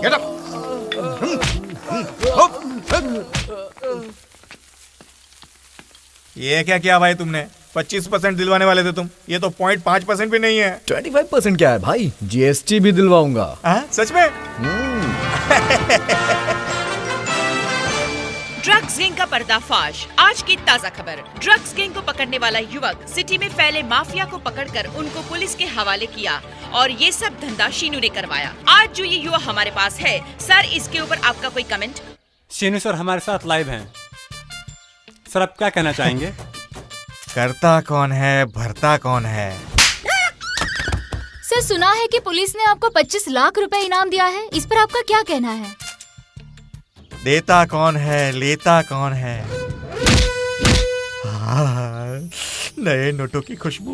Get up! ये क्या किया भाई तुमने? 25% दिलवाने वाले थे तुम, ये तो 0.5% भी नहीं है। 25% क्या है भाई, GST भी दिलवाऊंगा। सच में? ड्रग्स गैंग का पर्दाफाश। आज की ताजा खबर। ड्रग्स गैंग को पकड़ने वाला युवक सिटी में फैले माफिया को पकड़कर उनको पुलिस के हवाले किया और ये सब धंधा शीनू ने करवाया। आज जो ये युवा हमारे पास है, सर इसके ऊपर आपका कोई कमेंट? शीनू सर हमारे साथ लाइव हैं। सर आप क्या कहना चाहेंगे? करता कौन है, भरता कौन है? सर सुना है कि पुलिस ने आपको 25 लाख रुपए इनाम दिया है, इस पर आपका क्या कहना है? देता कौन है, लेता कौन है? नए नोटों की खुशबू।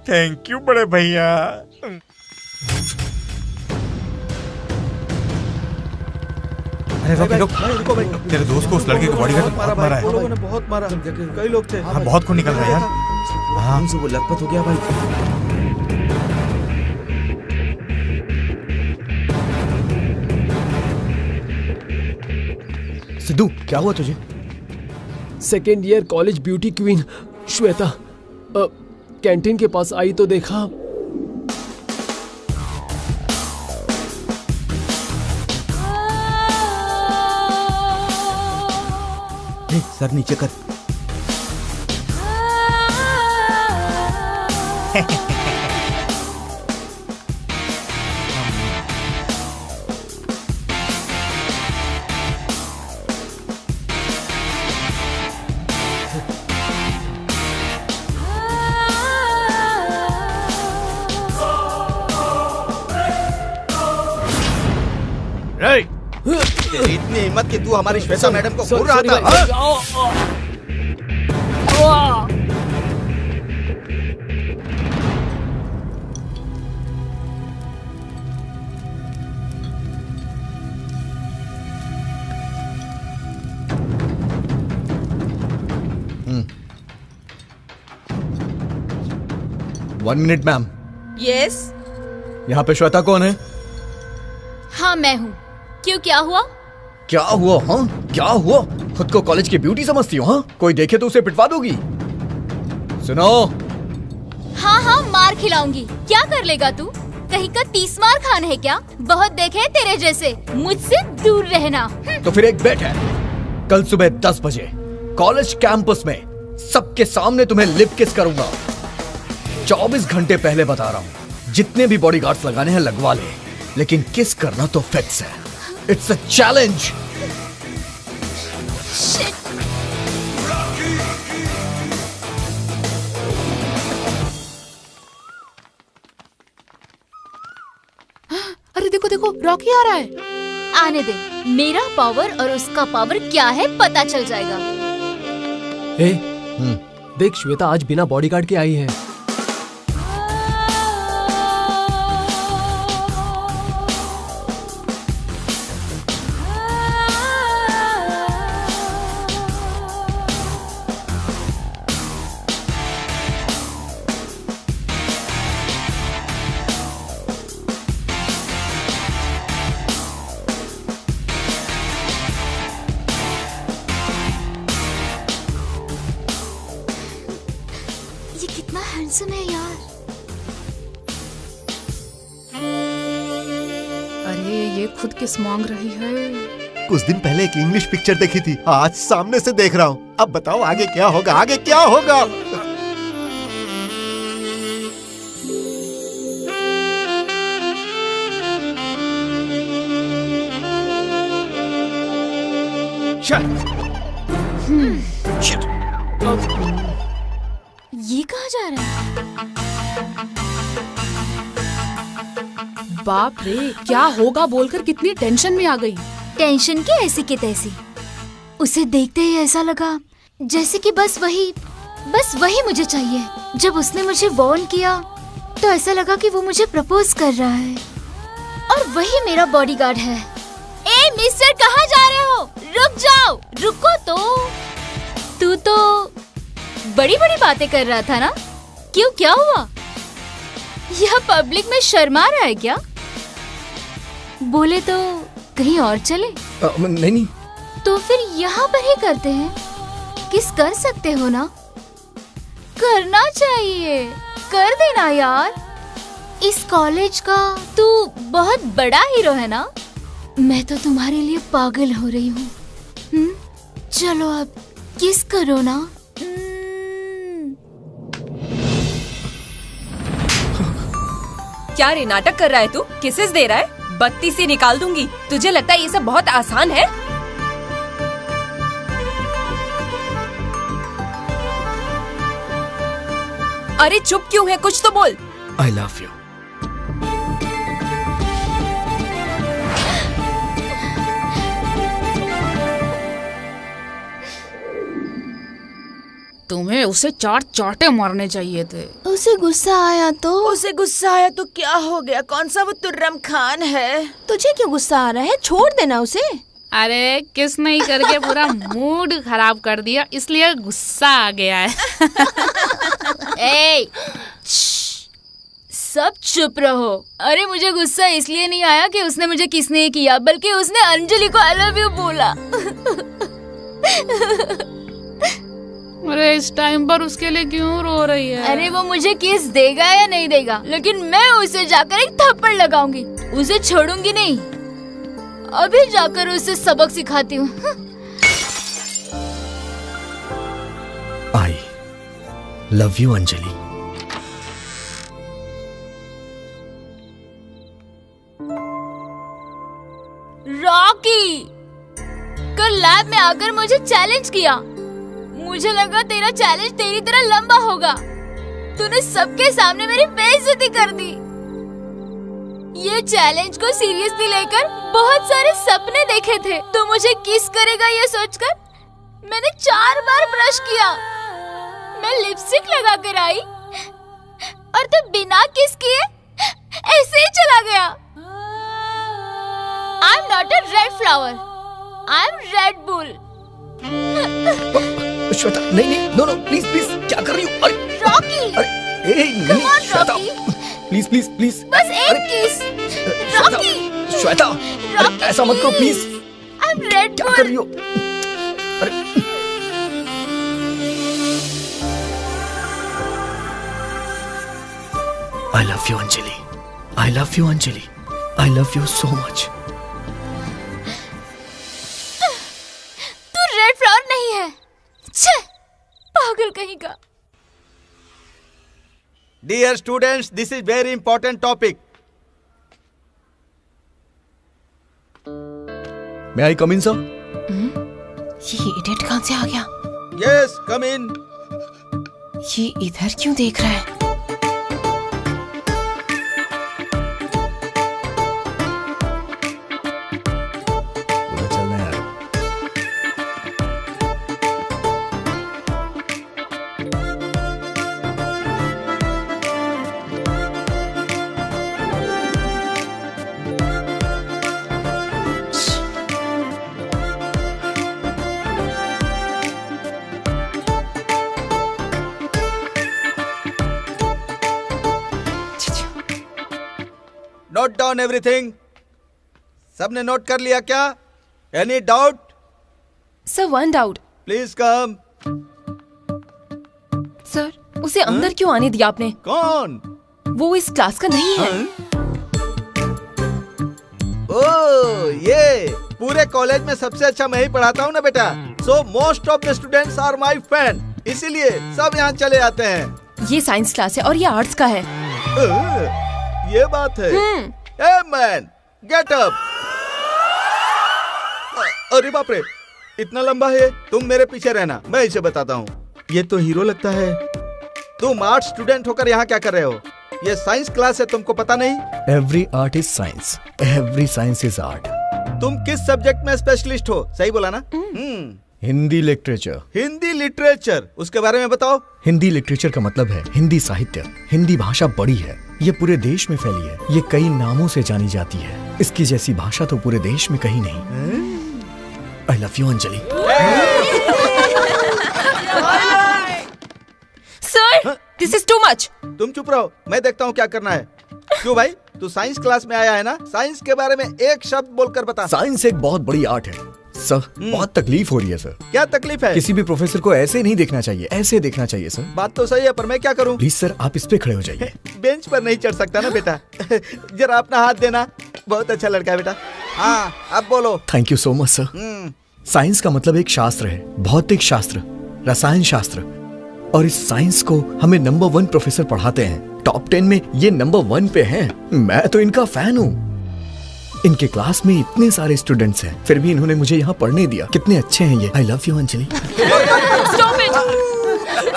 थैंक यू बड़े भैया। अरे रुको भाई, तेरे दोस्त को उस लड़के की बॉडी गार्ड बहुत मारा है। लोगों ने बहुत मारा, कई लोग थे। हाँ बहुत खून निकल रहा है यार। हाँ उनसे वो लखपत हो गया भाई। सिद्धू क्या हुआ तुझे? Second year college beauty queen Shweta canteen के पास आई तो देखा सर नीचे कर। तेरी इतनी हिम्मत कि तू हमारी श्वेता मैडम को घूर रहा था। One minute ma'am. यस। यहाँ पे श्वेता कौन है? हाँ मैं हूँ। क्यों, क्या हुआ? क्या हुआ? हाँ, क्या हुआ? खुद को कॉलेज की ब्यूटी समझती हो? हाँ, कोई देखे तो उसे पिटवा दोगी। सुनो, हाँ हाँ, मार खिलाऊंगी। क्या कर लेगा तू? कहीं का 30 मार खान है क्या? बहुत देखे तेरे जैसे, मुझसे दूर रहना। तो फिर एक बेट है, कल सुबह 10 बजे कॉलेज कैंपस में सबके सामने तुम्हें लिप किस करूंगा। 24 घंटे पहले बता रहा हूँ, जितने भी बॉडीगार्ड्स लगाने हैं लगवा ले, लेकिन किस करना तो फिक्स है। It's a challenge. अरे देखो देखो, रॉकी आ रहा है। आने दे, मेरा पावर और उसका पावर क्या है पता चल जाएगा। ए, देख श्वेता आज बिना बॉडीगार्ड के आई है। ये कितना हैंडसम है यार। अरे ये खुद किस मांग रही है। कुछ दिन पहले एक इंग्लिश पिक्चर देखी थी, आज सामने से देख रहा हूँ। अब बताओ आगे क्या होगा, आगे क्या होगा? ये कहाँ जा रहा है? बाप रे, क्या होगा बोलकर कितनी टेंशन में आ गई। टेंशन की ऐसी की तैसी। उसे देखते ही ऐसा लगा जैसे कि बस वही मुझे चाहिए। जब उसने मुझे वार्न किया तो ऐसा लगा कि वो मुझे प्रपोज कर रहा है, और वही मेरा बॉडीगार्ड है। ए मिस्टर, कहाँ जा रहे हो? रुक जाओ। रुको तो। तू तो बड़ी बड़ी बातें कर रहा था ना? क्यों, क्या हुआ? यह पब्लिक में शर्मा रहा है क्या? बोले तो कहीं और चले? नहीं। तो फिर यहाँ पर ही करते हैं। किस कर सकते हो ना? करना चाहिए, कर देना यार। इस कॉलेज का तू बहुत बड़ा हीरो है ना? मैं तो तुम्हारे लिए पागल हो रही हूँ। चलो अब किस करो ना। क्या रे नाटक कर रहा है तू? किसेस दे रहा है? बत्ती सी निकाल दूंगी। तुझे लगता है ये सब बहुत आसान है? अरे चुप क्यों है, कुछ तो बोल। I love you. तुम्हें उसे 4 चांटे मारने चाहिए थे। उसे गुस्सा आया तो? उसे गुस्सा आया तो क्या हो गया? कौन सा वो तुर्रम खान है? तुझे क्यों गुस्सा आ रहा है? छोड़ देना उसे। अरे किस नहीं करके पूरा मूड खराब कर दिया, इसलिए गुस्सा आ गया है। ए, सब चुप रहो। अरे मुझे गुस्सा इसलिए नहीं आया कि उसने मुझे किस नहीं किया, बल्कि उसने अंजलि को आई लव यू बोला। अरे इस टाइम पर उसके लिए क्यों रो रही है? अरे वो मुझे किस देगा या नहीं देगा, लेकिन मैं उसे जाकर एक थप्पड़ लगाऊंगी। उसे छोड़ूंगी नहीं। अभी जाकर उसे सबक सिखाती हूँ। I love you Anjali. Rocky, कल लैब में आकर मुझे चैलेंज किया। मुझे लगा तेरा चैलेंज तेरी तरह लंबा होगा। तूने सबके सामने मेरी बेइज्जती कर दी। ये चैलेंज को सीरियसली लेकर बहुत सारे सपने देखे थे। तो मुझे किस करेगा ये सोचकर मैंने 4 बार ब्रश किया। मैं लिपस्टिक लगा कर आई और तब बिना किस किए ऐसे ही चला गया। I am not a red flower, I am red bull. Shweta, नहीं, नो, प्लीज, क्या कर रही हो? अरे रॉकी, अरे नहीं, श्वेता, प्लीज। बस एक किस। रॉकी, श्वेता, ऐसा मत करो प्लीज। I रेड क्या कर रही बुल। हो? अरे I love you Anjali, I love you Anjali, I love you so much. तू रेड फ्लावर नहीं है। छे, पागल कहीं का। Dear students, this is very important topic. May I come in, sir? ये इडियट कहाँ से आ गया? Yes, come in. ये इधर क्यों देख रहा है? उधर चलना है यार। Note down everything. सबने नोट कर लिया क्या? Any doubt? Sir, one doubt. Please come. Sir, उसे अंदर क्यों आने दिया आपने? कौन? वो इस क्लास का नहीं है। ओह, ये पूरे कॉलेज में सबसे अच्छा मैं ही पढ़ाता हूँ ना बेटा। So most of the students are my fan, इसीलिए सब यहाँ चले आते हैं। ये साइंस क्लास है और ये आर्ट्स का है। ये बात है। A man, get up. अरे बाप रे, इतना लंबा है। तुम मेरे पीछे रहना, मैं इसे बताता हूँ। ये तो हीरो लगता है। तुम आर्ट स्टूडेंट होकर यहाँ क्या कर रहे हो? ये साइंस क्लास है, तुमको पता नहीं? Every art is science. Every science is art. तुम किस सब्जेक्ट में स्पेशलिस्ट हो? सही बोला ना? हिंदी लिटरेचर। हिंदी लिटरेचर, उसके बारे में बताओ। हिंदी लिटरेचर का मतलब है हिंदी साहित्य। हिंदी भाषा बड़ी है, ये पूरे देश में फैली है। ये कई नामों से जानी जाती है। इसकी जैसी भाषा तो पूरे देश में कहीं नहीं। I love you Anjali. Sir, this is too much. तुम चुप रहो, मैं देखता हूँ क्या करना है। क्यों भाई, तू साइंस क्लास में आया है ना? साइंस के बारे में एक शब्द बोलकर बता। साइंस एक बहुत बड़ी आर्ट है सर। बहुत तकलीफ हो रही है सर। क्या तकलीफ है? किसी भी प्रोफेसर को ऐसे नहीं देखना चाहिए, ऐसे देखना चाहिए सर। बात तो सही है, पर मैं क्या करूं? प्लीज सर, आप इस पे खड़े हो जाइए। बेंच पर नहीं चढ़ सकता ना बेटा। जरा अपना हाथ देना। बहुत अच्छा लड़का है बेटा। हाँ, अब बोलो। Thank you so much sir. Science का मतलब एक शास्त्र है, भौतिक शास्त्र, रसायन शास्त्र। और इस साइंस को हमें नंबर 1 प्रोफेसर पढ़ाते हैं। टॉप 10 में ये नंबर 1 पे हैं। मैं तो इनका फैन हूँ। इनके क्लास में इतने सारे स्टूडेंट्स हैं, फिर भी इन्होंने मुझे यहाँ पढ़ने दिया। कितने अच्छे हैं ये। I love you Anjali.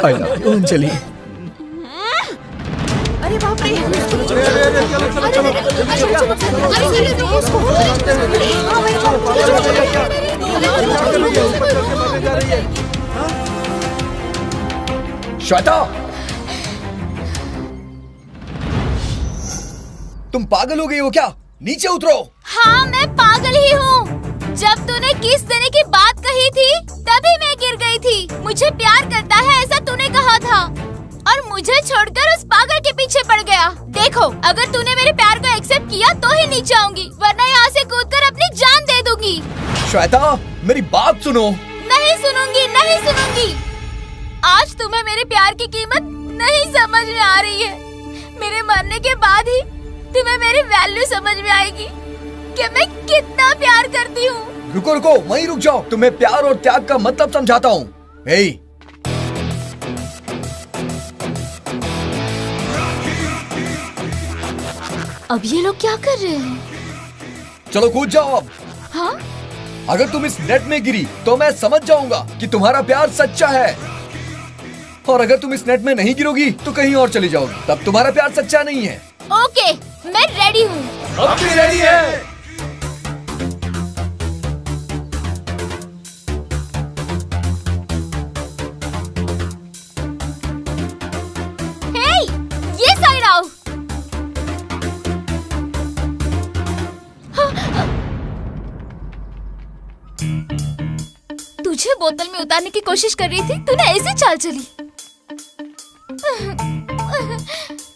I love you Anjali. अरे बाप रे। श्वेता, तुम पागल हो गई हो क्या? नीचे उतरो। हाँ, मैं पागल ही हूँ। जब तूने किस देने की बात कही थी, तभी मैं गिर गई थी। मुझे प्यार करता है ऐसा तूने कहा था, और मुझे छोड़कर उस पागल के पीछे पड़ गया। देखो, अगर तूने मेरे प्यार को एक्सेप्ट किया तो ही नीचे आऊंगी, वरना यहाँ से कूदकर अपनी जान दे दूंगी। श्वेता, मेरी बात सुनो। नहीं सुनूंगी, नहीं सुनूंगी। आज तुम्हें मेरे प्यार की कीमत नहीं समझ में आ रही है। मेरे मरने के बाद ही तुम्हें मेरी वैल्यू समझ में आएगी कि मैं कितना प्यार करती हूँ। रुको रुको, वहीं रुक जाओ। तुम्हें प्यार और त्याग का मतलब समझाता हूँ। अब ये लोग क्या कर रहे हैं? चलो कूद जाओ अब। हाँ? अगर तुम इस नेट में गिरी तो मैं समझ जाऊंगा कि तुम्हारा प्यार सच्चा है, और अगर तुम इस नेट में नहीं गिरोगी तो कहीं और चली जाओगी, तब तुम्हारा प्यार सच्चा नहीं है। ओके, मैं रेडी हूँ। अब भी रेडी है। हे, ये साइड आओ। तुझे बोतल में उतारने की कोशिश कर रही थी, तूने ऐसी चाल चली।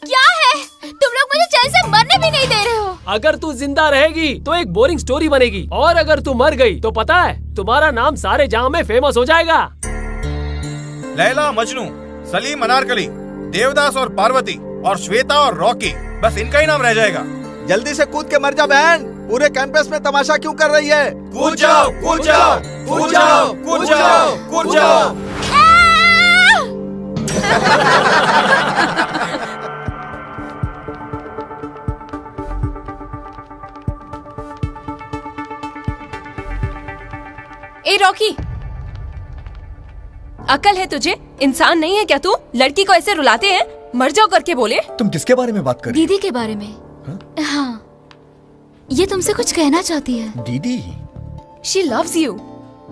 क्या है? तुम लोग मुझे चैन से मरने भी नहीं दे रहे हो। अगर तू जिंदा रहेगी तो एक बोरिंग स्टोरी बनेगी, और अगर तू मर गई तो पता है तुम्हारा नाम सारे जहां में फेमस हो जाएगा। लैला मजनू, सलीम अनारकली, देवदास और पार्वती, और श्वेता और रॉकी, बस इनका ही नाम रह जाएगा। जल्दी से कूद के मर जा बहन। पूरे कैंपस में तमाशा क्यों कर रही है? कूद जाओ, कूद जाओ, कूद जाओ, कूद जाओ, कूद जाओ। ए रॉकी, अकल है तुझे? इंसान नहीं है क्या तू? लड़की को ऐसे रुलाते हैं? मर जाओ करके बोले। तुम किसके बारे में बात कर रही दीदी के बारे में। हाँ, ये तुमसे कुछ कहना चाहती है। हो? दीदी? She loves you.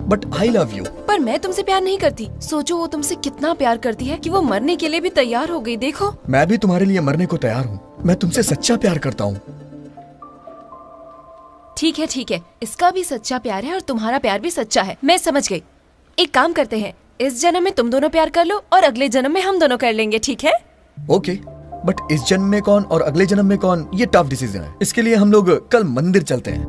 But I love you. पर मैं तुमसे प्यार नहीं करती। सोचो वो तुमसे कितना प्यार करती है कि वो मरने के लिए भी तैयार हो गई। देखो, मैं भी तुम्हारे लिए मरने को तैयार हूँ। मैं तुमसे सच्चा प्यार करता हूँ। ठीक है ठीक है, इसका भी सच्चा प्यार है और तुम्हारा प्यार भी सच्चा है। मैं समझ गई। एक काम करते हैं, इस जन्म में तुम दोनों प्यार कर लो और अगले जन्म में हम दोनों कर लेंगे, ठीक है? ओके, बट इस जन्म में कौन और अगले जन्म में कौन, ये टफ डिसीजन है। इसके लिए हम लोग कल मंदिर चलते हैं।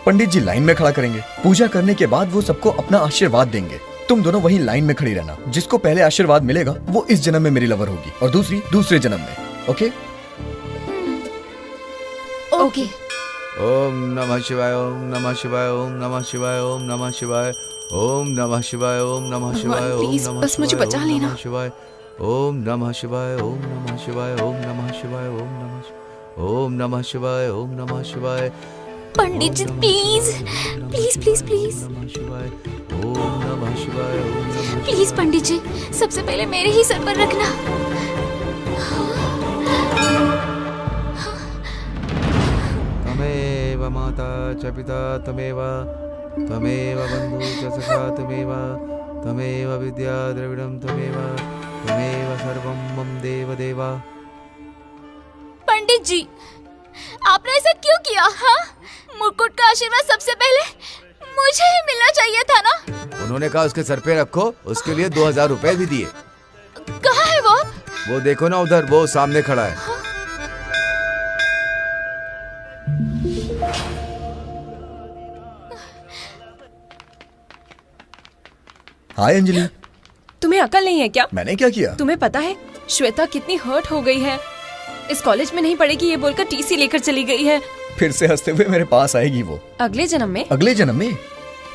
पंडित जी लाइन में खड़ा करेंगे। पूजा करने के बाद वो सबको अपना आशीर्वाद देंगे। तुम दोनों वहीं लाइन में खड़ी रहना। जिसको पहले आशीर्वाद मिलेगा वो इस जन्म में मेरी लवर होगी और दूसरी दूसरे जन्म में। ओके? ओके। ओम नमः शिवाय, ओम नमः शिवाय, ओम नमः शिवाय, ओम नमः शिवाय, ओम नमः शिवाय, ओम नमः शिवाय, ओम प्लीज, नमः बस मुझे शिवाय, बचा ओम लेना। नमः शिवाय, ओम नमः शिवाय, ओम नमः शिवाय, ओम नमः शिवाय, ओम नमः शिवाय, ओम नमः शिवाय। पंडित जी प्लीज प्लीज प्लीज प्लीज नमः शिवाय, ओम नमः शिवाय, ओम नमः प्लीज पंडित जी, सबसे पहले मेरे ही सर पर रखना। तमेव माता च पिता तमेव, तमेव बन्धु च सखा तमेव, तमेव विद्या द्रविडं तमेव, तमेव सर्वं मम देव देवा। पंडित जी, आपने ऐसा क्यों किया? हाँ, मुकुट का आशीर्वाद सबसे पहले मुझे ही मिलना चाहिए था ना। उन्होंने कहा उसके सर पे रखो, उसके लिए 2000 रुपए भी दिए। कहाँ है वो? वो देखो ना उधर, वो सामने खड़ा है। हाय अंजलि। तुम्हें अकल नहीं है क्या? मैंने क्या किया? तुम्हें पता है श्वेता कितनी हर्ट हो गई है? इस कॉलेज में नहीं पढ़ेगी ये बोलकर टीसी लेकर चली गई है। फिर से हंसते हुए मेरे पास आएगी वो। अगले जन्म में? अगले जन्म में?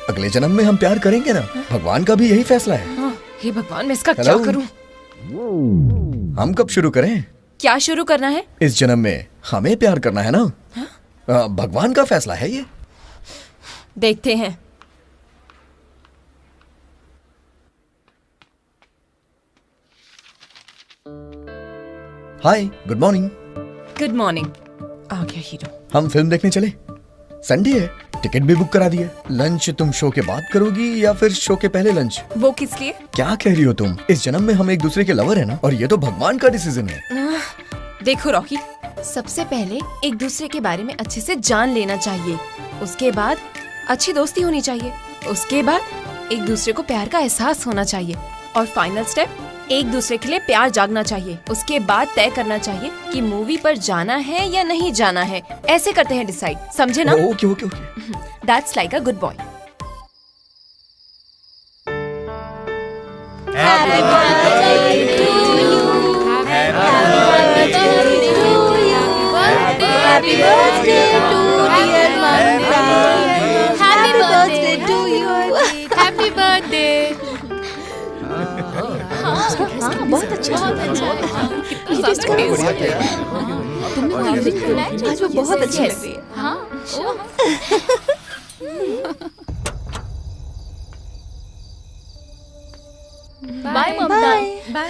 अगले जन्म में हम प्यार करेंगे ना। भगवान का भी यही फैसला है। हाँ, हे भगवान, मैं इसका क्या करूं? हम कब शुरू करें? क्या शुरू करना है? इस जन्म में हमें प्यार करना है ना। भगवान का फैसला है ये। देखते हैं। Hi, good morning. Good morning. आ गया हीरो। हम फिल्म देखने चले। संडे है, टिकट भी बुक करा दिया। लंच तुम शो के बाद करोगी या फिर शो के पहले लंच? वो किस लिए? क्या कह रही हो तुम? इस जन्म में हम एक दूसरे के लवर है ना, और ये तो भगवान का डिसीजन है। देखो रॉकी, सबसे पहले एक दूसरे के बारे में अच्छे से जान लेना चाहिए। उसके बाद अच्छी दोस्ती होनी चाहिए। उसके बाद एक दूसरे को प्यार का एहसास होना चाहिए। और फाइनल स्टेप, एक दूसरे के लिए प्यार जागना चाहिए। उसके बाद तय करना चाहिए कि मूवी पर जाना है या नहीं जाना है। ऐसे करते हैं डिसाइड, समझे ना? Okay okay okay. That's like a good boy. Happy birthday to dear Mamta. Happy birthday to you. Happy birthday. हाँ, बहुत अच्छा तुमने म्यूजिक बनाया आज, वो बहुत अच्छी लग रही है। हाँ, बाय ममता। बाय।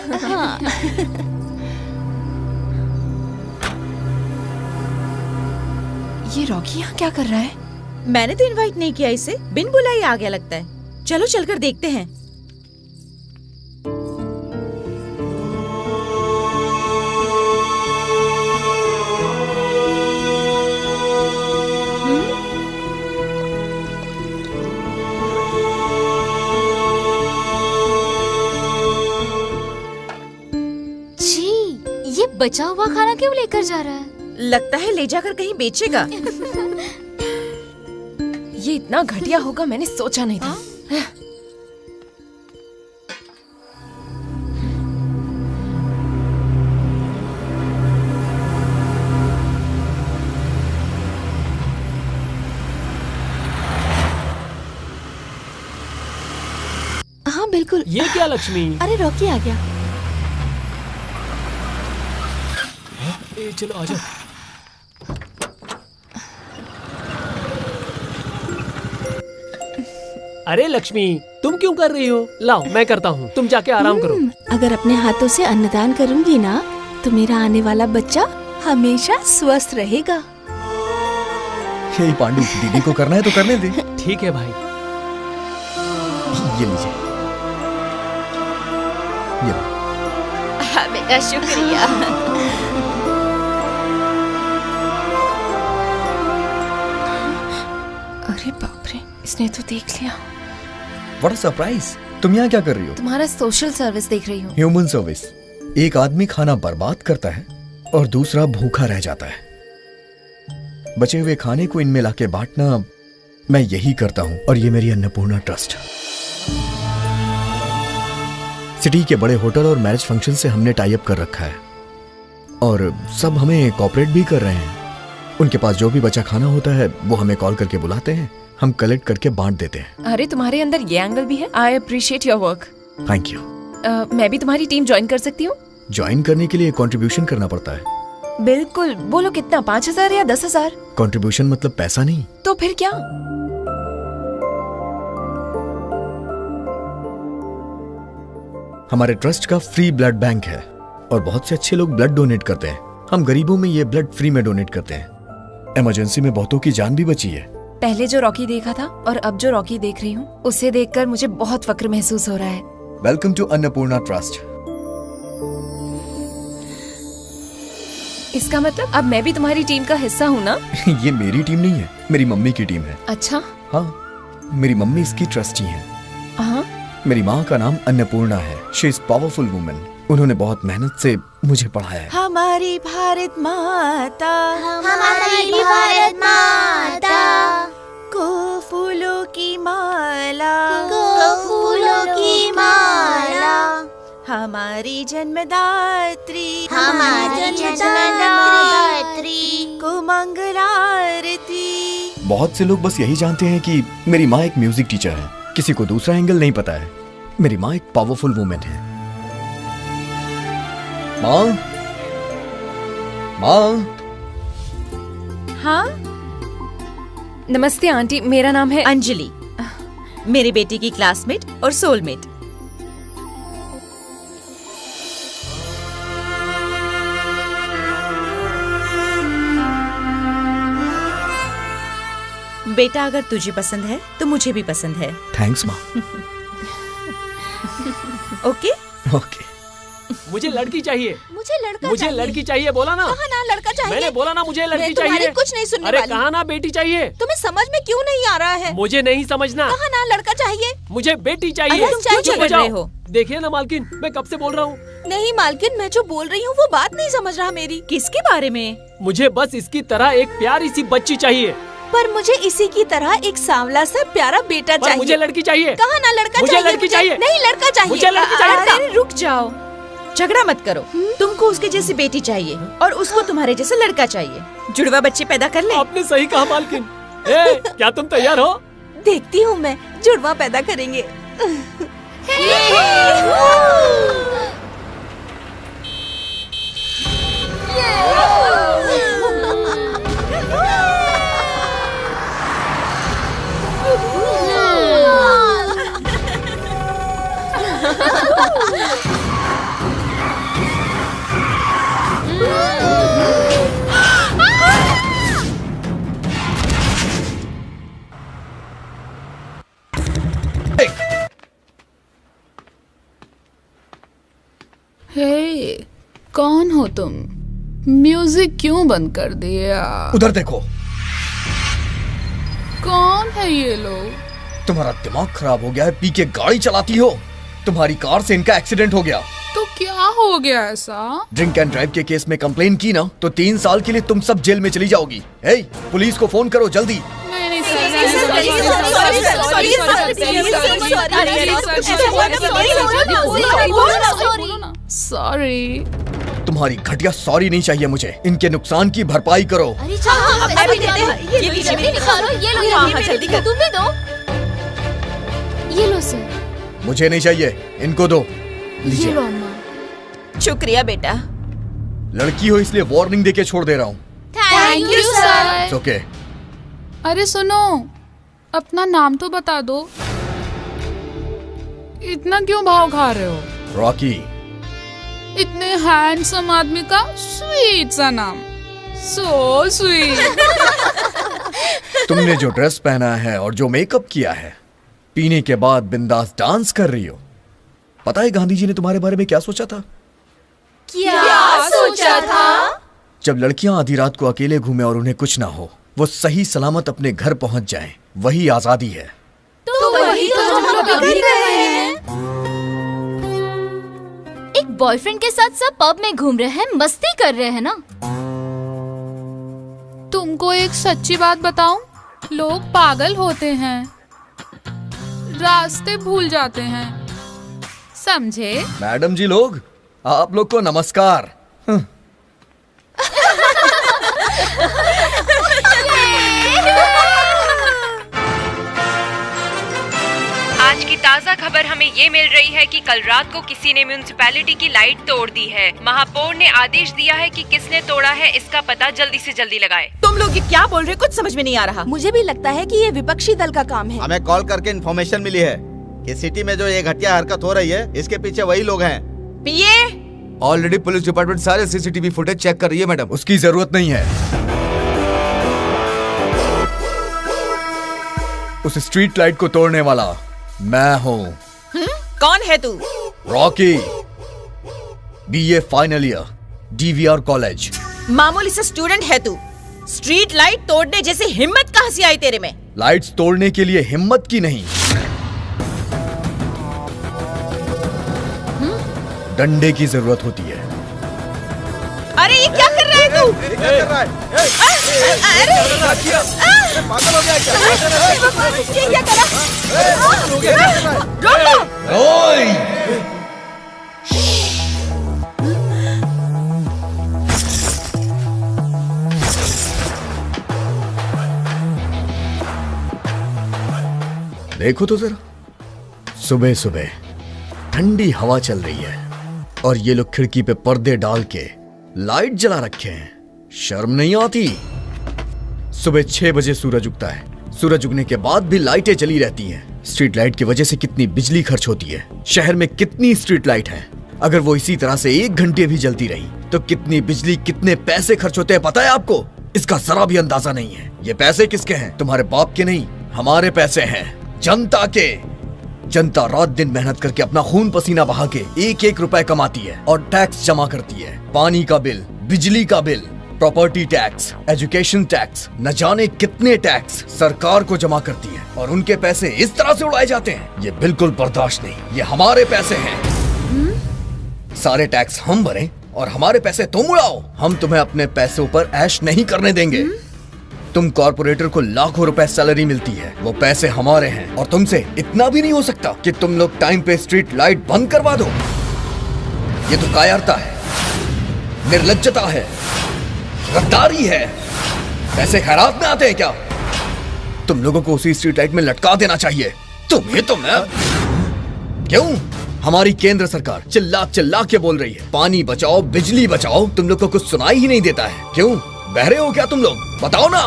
ये रॉकी यहाँ क्या कर रहा है? मैंने तो इनवाइट नहीं किया इसे, बिन बुलाए आ गया लगता है। चलो चलकर देखते हैं। जी, ये बचा हुआ खाना क्यों लेकर जा रहा है? लगता है ले जाकर कहीं बेचेगा। ये इतना घटिया होगा मैंने सोचा नहीं था। हाँ बिल्कुल। ये क्या लक्ष्मी? अरे रॉकी आ गया। ए, चलो आजा। अरे लक्ष्मी, तुम क्यों कर रही हो? लाओ मैं करता हूँ, तुम जाके आराम करो। अगर अपने हाथों से अन्नदान करूंगी ना तो मेरा आने वाला बच्चा हमेशा स्वस्थ रहेगा। हे पांडु, दीदी को करना है तो करने दे। ठीक है भाई। ये लीजिए। ये लो। बेटा शुक्रिया। अरे बाप रे, इसने तो देख लिया। What a surprise! तुम यहाँ क्या कर रही हो? तुम्हारा सोशल सर्विस देख रही हूँ। Human service. एक आदमी खाना बर्बाद करता है और दूसरा भूखा रह जाता है। बचे हुए खाने को इनमें लाके बांटना मैं यही करता हूँ, और ये मेरी अन्नपूर्णा ट्रस्ट। सिटी के बड़े होटल और मैरिज फंक्शन से हमने टाई अप कर रखा है और सब हमें कॉपरेट भी कर रहे हैं। उनके पास जो भी बचा खाना होता है वो हमें कॉल करके बुलाते हैं, हम कलेक्ट करके बांट देते हैं। अरे तुम्हारे अंदर ये एंगल भी है। I appreciate your work. Thank you. मैं भी तुम्हारी टीम ज्वाइन कर सकती हूँ? ज्वाइन करने के लिए कंट्रीब्यूशन करना पड़ता है। बिल्कुल। बोलो कितना? 5,000 या 10,000? कंट्रीब्यूशन मतलब पैसा नहीं। तो फिर क्या? हमारे ट्रस्ट का फ्री ब्लड बैंक है और बहुत से अच्छे लोग ब्लड डोनेट करते हैं। हम गरीबों में ये ब्लड फ्री में डोनेट करते हैं। इमरजेंसी में बहुतों की जान भी बची है। पहले जो रॉकी देखा था और अब जो रॉकी देख रही हूँ, उसे देखकर मुझे बहुत फक्र महसूस हो रहा है। Welcome to Annapurna trust. इसका मतलब अब मैं भी तुम्हारी टीम का हिस्सा हूँ ना? ये मेरी टीम नहीं है, मेरी मम्मी की टीम है। अच्छा। हाँ, मेरी मम्मी इसकी ट्रस्टी है। हाँ। मेरी माँ का नाम अन्नपूर्णा है। She is powerful woman. उन्होंने बहुत मेहनत से मुझे पढ़ाया है। हमारी भारत माता, हमारी भारत माता को फूलों की माला, को फूलों की माला, हमारी जन्मदात्री, हमारी जन्मदात्री को मंगलारती। बहुत से लोग बस यही जानते हैं कि मेरी माँ एक म्यूजिक टीचर है, किसी को दूसरा एंगल नहीं पता है। मेरी माँ एक पावरफुल वुमेन है। माँ, माँ। हाँ नमस्ते आंटी, मेरा नाम है अंजलि, मेरी बेटी की क्लासमेट और सोलमेट। बेटा अगर तुझे पसंद है तो मुझे भी पसंद है। थैंक्स माँ। Okay okay. मुझे लड़की चाहिए। मुझे लड़का मुझे चाहिए। लड़की चाहिए। बोला ना? कहा ना लड़का चाहिए। मैंने बोला ना मुझे लड़की मैं तुम्हारी चाहिए। कुछ नहीं सुनने अरे वाली। कहा ना बेटी चाहिए। तुम्हें समझ में क्यों नहीं आ रहा है? मुझे नहीं समझना। कहा ना लड़का चाहिए। मुझे बेटी चाहिए। अरे तुम क्यों चुप झगड़ जाओ। रहे हो? देखिए ना मालकिन, मैं कब से बोल रहा हूँ। नहीं मालकिन, मैं जो बोल रही हूँ वो बात नहीं समझ रहा मेरी। किसके बारे में? मुझे बस इसकी तरह एक प्यारी सी बच्ची चाहिए। पर मुझे इसी की तरह एक सांवला सा प्यारा बेटा पर चाहिए। मुझे लड़की चाहिए। कहा ना लड़का मुझे चाहिए। लड़की चाहिए। नहीं लड़का चाहिए। मुझे लड़की चाहिए। अरे रुक जाओ, झगड़ा मत करो। तुमको उसके जैसी बेटी चाहिए और उसको तुम्हारे जैसा लड़का चाहिए। जुड़वा बच्चे पैदा कर ले। आपने सही कहा मालकिन। ए, क्या तुम तैयार हो? देखती हूँ मैं, जुड़वा पैदा करेंगे। हे, कौन हो तुम? म्यूजिक क्यों बंद कर दिया? उधर देखो। कौन है ये लोग? तुम्हारा दिमाग खराब हो गया है, पी के गाड़ी चलाती हो। तुम्हारी कार से इनका एक्सीडेंट हो गया। तो क्या हो गया ऐसा? ड्रिंक एंड ड्राइव के केस में कंप्लेन की ना तो 3 साल के लिए तुम सब जेल में चली जाओगी। हे, पुलिस को फोन करो जल्दी। सॉरी। तुम्हारी घटिया सॉरी नहीं चाहिए मुझे, इनके नुकसान की भरपाई करो। अरे तुम भी दो। ये लो सर। मुझे नहीं चाहिए, इनको दो। ये लीजिए। लो अम्मा। शुक्रिया बेटा। लड़की हो इसलिए वार्निंग देके छोड़ दे रहा हूँ। Thank you sir. ओके। अरे सुनो, अपना नाम तो बता दो। इतना क्यों भाव खा रहे हो? रॉकी। इतने हैंडसम आदमी का स्वीट सा नाम। So sweet. तुमने जो ड्रेस पहना है और जो मेकअप किया है, पीने के बाद बिंदास डांस कर रही हो। पता है गांधी जी ने तुम्हारे बारे में क्या सोचा था? क्या सोचा था? जब लड़कियां आधी रात को अकेले घूमे और उन्हें कुछ ना हो, वो सही सलामत अपने घर पहुंच जाएं, वही आजादी है। तो वही तो हम लोग कर रहे हैं। एक बॉयफ्रेंड के साथ सब पब में घूम रहे हैं, मस्ती कर रहे हैं ना। तुमको एक सच्ची बात बताऊं? लोग पागल होते हैं, रास्ते भूल जाते हैं, समझे? मैडम जी लोग, आप लोग को नमस्कार। आज की ताज़ा खबर हमें ये मिल रही है कि कल रात को किसी ने म्युनिसिपैलिटी की लाइट तोड़ दी है। महापौर ने आदेश दिया है कि किसने तोड़ा है इसका पता जल्दी से जल्दी लगाए। तुम लोग ये क्या बोल रहे हो? कुछ समझ में नहीं आ रहा। मुझे भी लगता है कि ये विपक्षी दल का काम है। हमें कॉल करके इन्फॉर्मेशन मिली है कि सिटी में जो ये घटिया हरकत हो रही है, इसके पीछे वही लोग हैं। पीए ऑलरेडी पुलिस डिपार्टमेंट सारे सीसीटीवी फुटेज चेक कर रही है मैडम। उसकी जरूरत नहीं है। उस स्ट्रीट लाइट को तोड़ने वाला मैं हूँ। कौन है तू? Rocky, BA final year, DVR college. मामूली सा स्टूडेंट है तू। स्ट्रीट लाइट तोड़ने जैसी हिम्मत कहाँ से आई तेरे में? लाइट्स तोड़ने के लिए हिम्मत की नहीं, डंडे की जरूरत होती है। अरे ये क्या कर रहा है तू? ये क्या कर रहा है? पागल हो गया क्या? ये क्या कर रहा है? रोको! ओए! देखो तो जरा, सुबह सुबह ठंडी हवा चल रही है और ये लोग खिड़की पे पर्दे डाल के लाइट जला रखे हैं। शर्म नहीं आती? सुबह 6 बजे सूरज उगता है, सूरज उगने के बाद भी लाइटें जली रहती हैं। स्ट्रीट लाइट की वजह से कितनी बिजली खर्च होती है। शहर में कितनी स्ट्रीट लाइट है, अगर वो इसी तरह से 1 घंटे भी जलती रही तो कितनी बिजली, कितने पैसे खर्च होते हैं पता है आपको? इसका जरा भी अंदाजा नहीं है। ये पैसे किसके हैं? तुम्हारे बाप के नहीं, हमारे पैसे हैं, जनता के। जनता रात दिन मेहनत करके अपना खून पसीना बहा के 1-1 रुपए कमाती है और टैक्स जमा करती है। पानी का बिल, बिजली का bill, property tax, education tax, न जाने कितने टैक्स सरकार को जमा करती है और उनके पैसे इस तरह से उड़ाए जाते हैं। ये बिल्कुल बर्दाश्त नहीं। ये हमारे पैसे हैं। सारे टैक्स हम भरें और हमारे पैसे तुम उड़ाओ। हम तुम्हें अपने पैसों पर ऐश नहीं करने देंगे। तुम कॉर्पोरेटर को लाखों रुपए सैलरी मिलती है, वो पैसे हमारे हैं और तुमसे इतना भी नहीं हो सकता कि तुम लोग टाइम पे स्ट्रीट लाइट बंद करवा दो। ये तो कायरता है, निर्लज्जता है, गद्दारी है। पैसे खैरात में आते हैं क्या? तुम लोगों को उसी स्ट्रीट लाइट में लटका देना चाहिए। तुम्हें तो मैं क्यों? हमारी केंद्र सरकार चिल्ला चिल्ला के बोल रही है पानी बचाओ, बिजली बचाओ। तुम लोग को कुछ सुनाई ही नहीं देता है। क्यों? बहरे हो क्या तुम लोग? बताओ ना।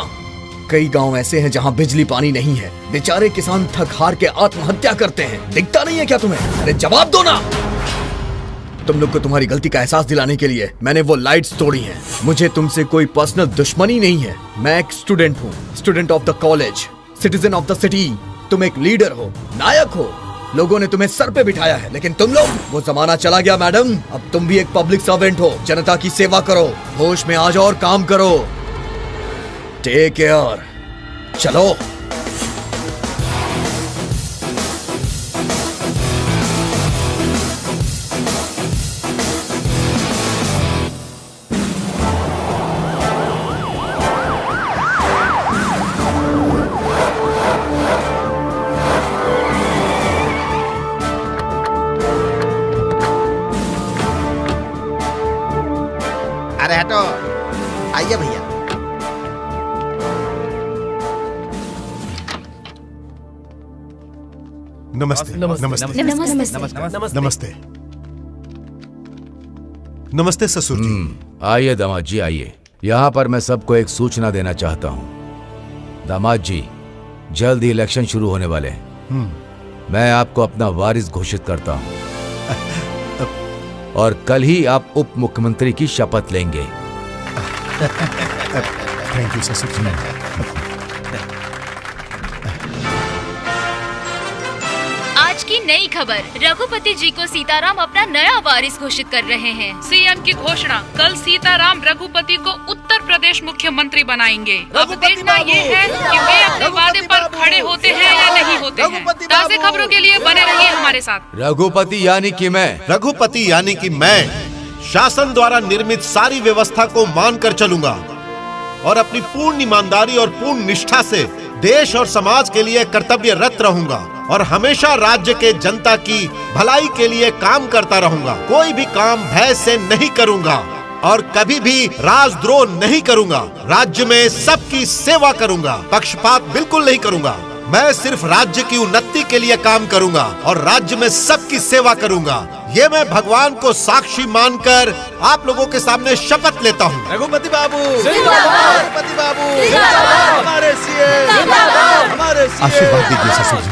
कई गांव ऐसे हैं जहां बिजली पानी नहीं है। बेचारे किसान थक हार के आत्महत्या करते हैं। दिखता नहीं है क्या तुम्हें? अरे जवाब दो ना। तुम लोग को तुम्हारी गलती का एहसास दिलाने के लिए मैंने वो लाइट्स तोड़ी हैं। मुझे तुमसे कोई पर्सनल दुश्मनी नहीं है। मैं एक स्टूडेंट हूँ, student of the college, citizen of the city. तुम एक लीडर हो, नायक हो। लोगों ने तुम्हें सर पे बिठाया है, लेकिन तुम लोग, वो जमाना चला गया मैडम। अब तुम भी एक पब्लिक सर्वेंट हो, जनता की सेवा करो, होश में आ जाओ और काम करो। Take care. चलो। नमस्ते नमस्ते नमस्ते नमस्ते नमस्ते ससुर जी। आइए दामाद जी आइए। यहाँ पर मैं सबको एक सूचना देना चाहता हूँ। दामाद जी, जल्द ही इलेक्शन शुरू होने वाले हैं। मैं आपको अपना वारिस घोषित करता हूँ और कल ही आप उप मुख्यमंत्री की शपथ लेंगे। थैंक यू ससुर जी। आज की नई खबर, रघुपति जी को सीताराम अपना नया वारिस घोषित कर रहे हैं। सीएम की घोषणा, कल सीताराम रघुपति को उत्तर प्रदेश मुख्यमंत्री बनाएंगे। अब देखना ये है कि वे अपने वादे पर खड़े होते हैं या नहीं होते हैं। ताज़ा खबरों के लिए बने रहिए हमारे साथ। रघुपति यानी कि मैं। रघुपति यानी कि मैं शासन द्वारा निर्मित सारी व्यवस्था को मानकर चलूंगा और अपनी पूर्ण ईमानदारी और पूर्ण निष्ठा से देश और समाज के लिए कर्तव्यरत रहूंगा और हमेशा राज्य के जनता की भलाई के लिए काम करता रहूंगा। कोई भी काम भय से नहीं करूंगा और कभी भी राजद्रोह नहीं करूंगा। राज्य में सबकी सेवा करूंगा, पक्षपात बिल्कुल नहीं करूंगा। मैं सिर्फ राज्य की उन्नति के लिए काम करूंगा और राज्य में सबकी सेवा करूंगा। ये मैं भगवान को साक्षी मानकर आप लोगों के सामने शपथ लेता हूँ। रघुपति बाबू, रघुपति बाबू, हमारे सीएम, हमारे आशीर्वाद दीजिए ससुर जी।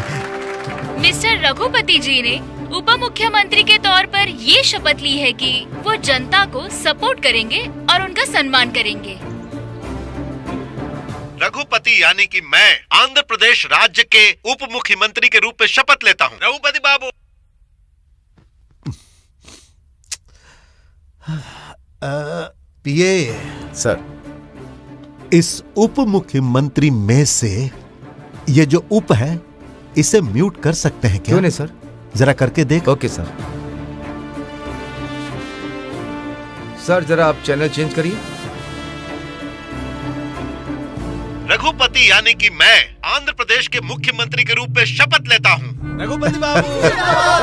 मिस्टर रघुपति जी ने उप मुख्यमंत्री के तौर पर ये शपथ ली है कि वो जनता को सपोर्ट करेंगे और उनका सम्मान करेंगे। रघुपति यानी कि मैं आंध्र प्रदेश राज्य के उप मुख्यमंत्री के रूप में शपथ लेता हूँ। रघुपति बाबू। पीए सर, इस उप मुख्यमंत्री में से ये जो उप है इसे म्यूट कर सकते हैं क्या? क्यों नहीं सर? जरा करके देख। Okay sir. सर जरा आप चैनल चेंज करिए। रघुपति यानी कि मैं आंध्र प्रदेश के मुख्यमंत्री के रूप में शपथ लेता हूँ। रघुपति बाबू,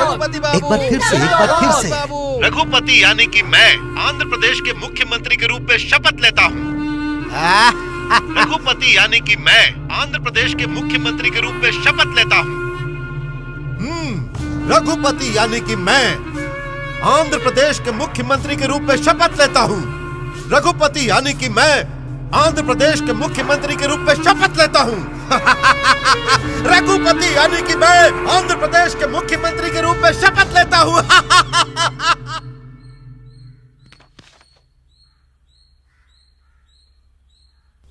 रघुपति बाबू, एक बार फिर से, एक बार फिर से। रघुपति यानी कि मैं आंध्र प्रदेश के मुख्यमंत्री के रूप में शपथ लेता हूँ। रघुपति यानी कि मैं आंध्र प्रदेश के मुख्यमंत्री के रूप में शपथ लेता हूँ। रघुपति यानी कि मैं आंध्र प्रदेश के मुख्यमंत्री के रूप में शपथ लेता हूँ। रघुपति यानी कि मैं आंध्र प्रदेश के मुख्यमंत्री के रूप में शपथ लेता हूँ। रघुपति यानी कि मैं आंध्र प्रदेश के मुख्यमंत्री के रूप में शपथ लेता हूँ।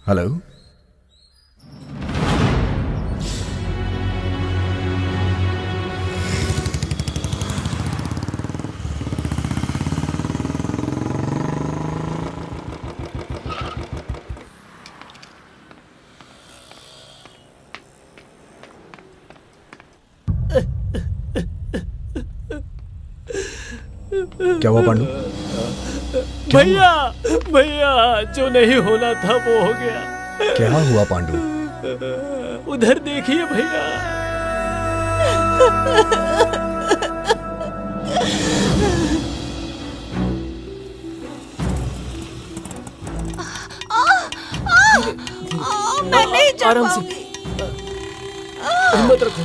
हेलो, क्या हुआ पांडु? भैया, भैया, जो नहीं होना था वो हो गया। क्या हुआ पांडु? उधर देखिए भैया। मैं नहीं जा आराम से, हिम्मत रखो।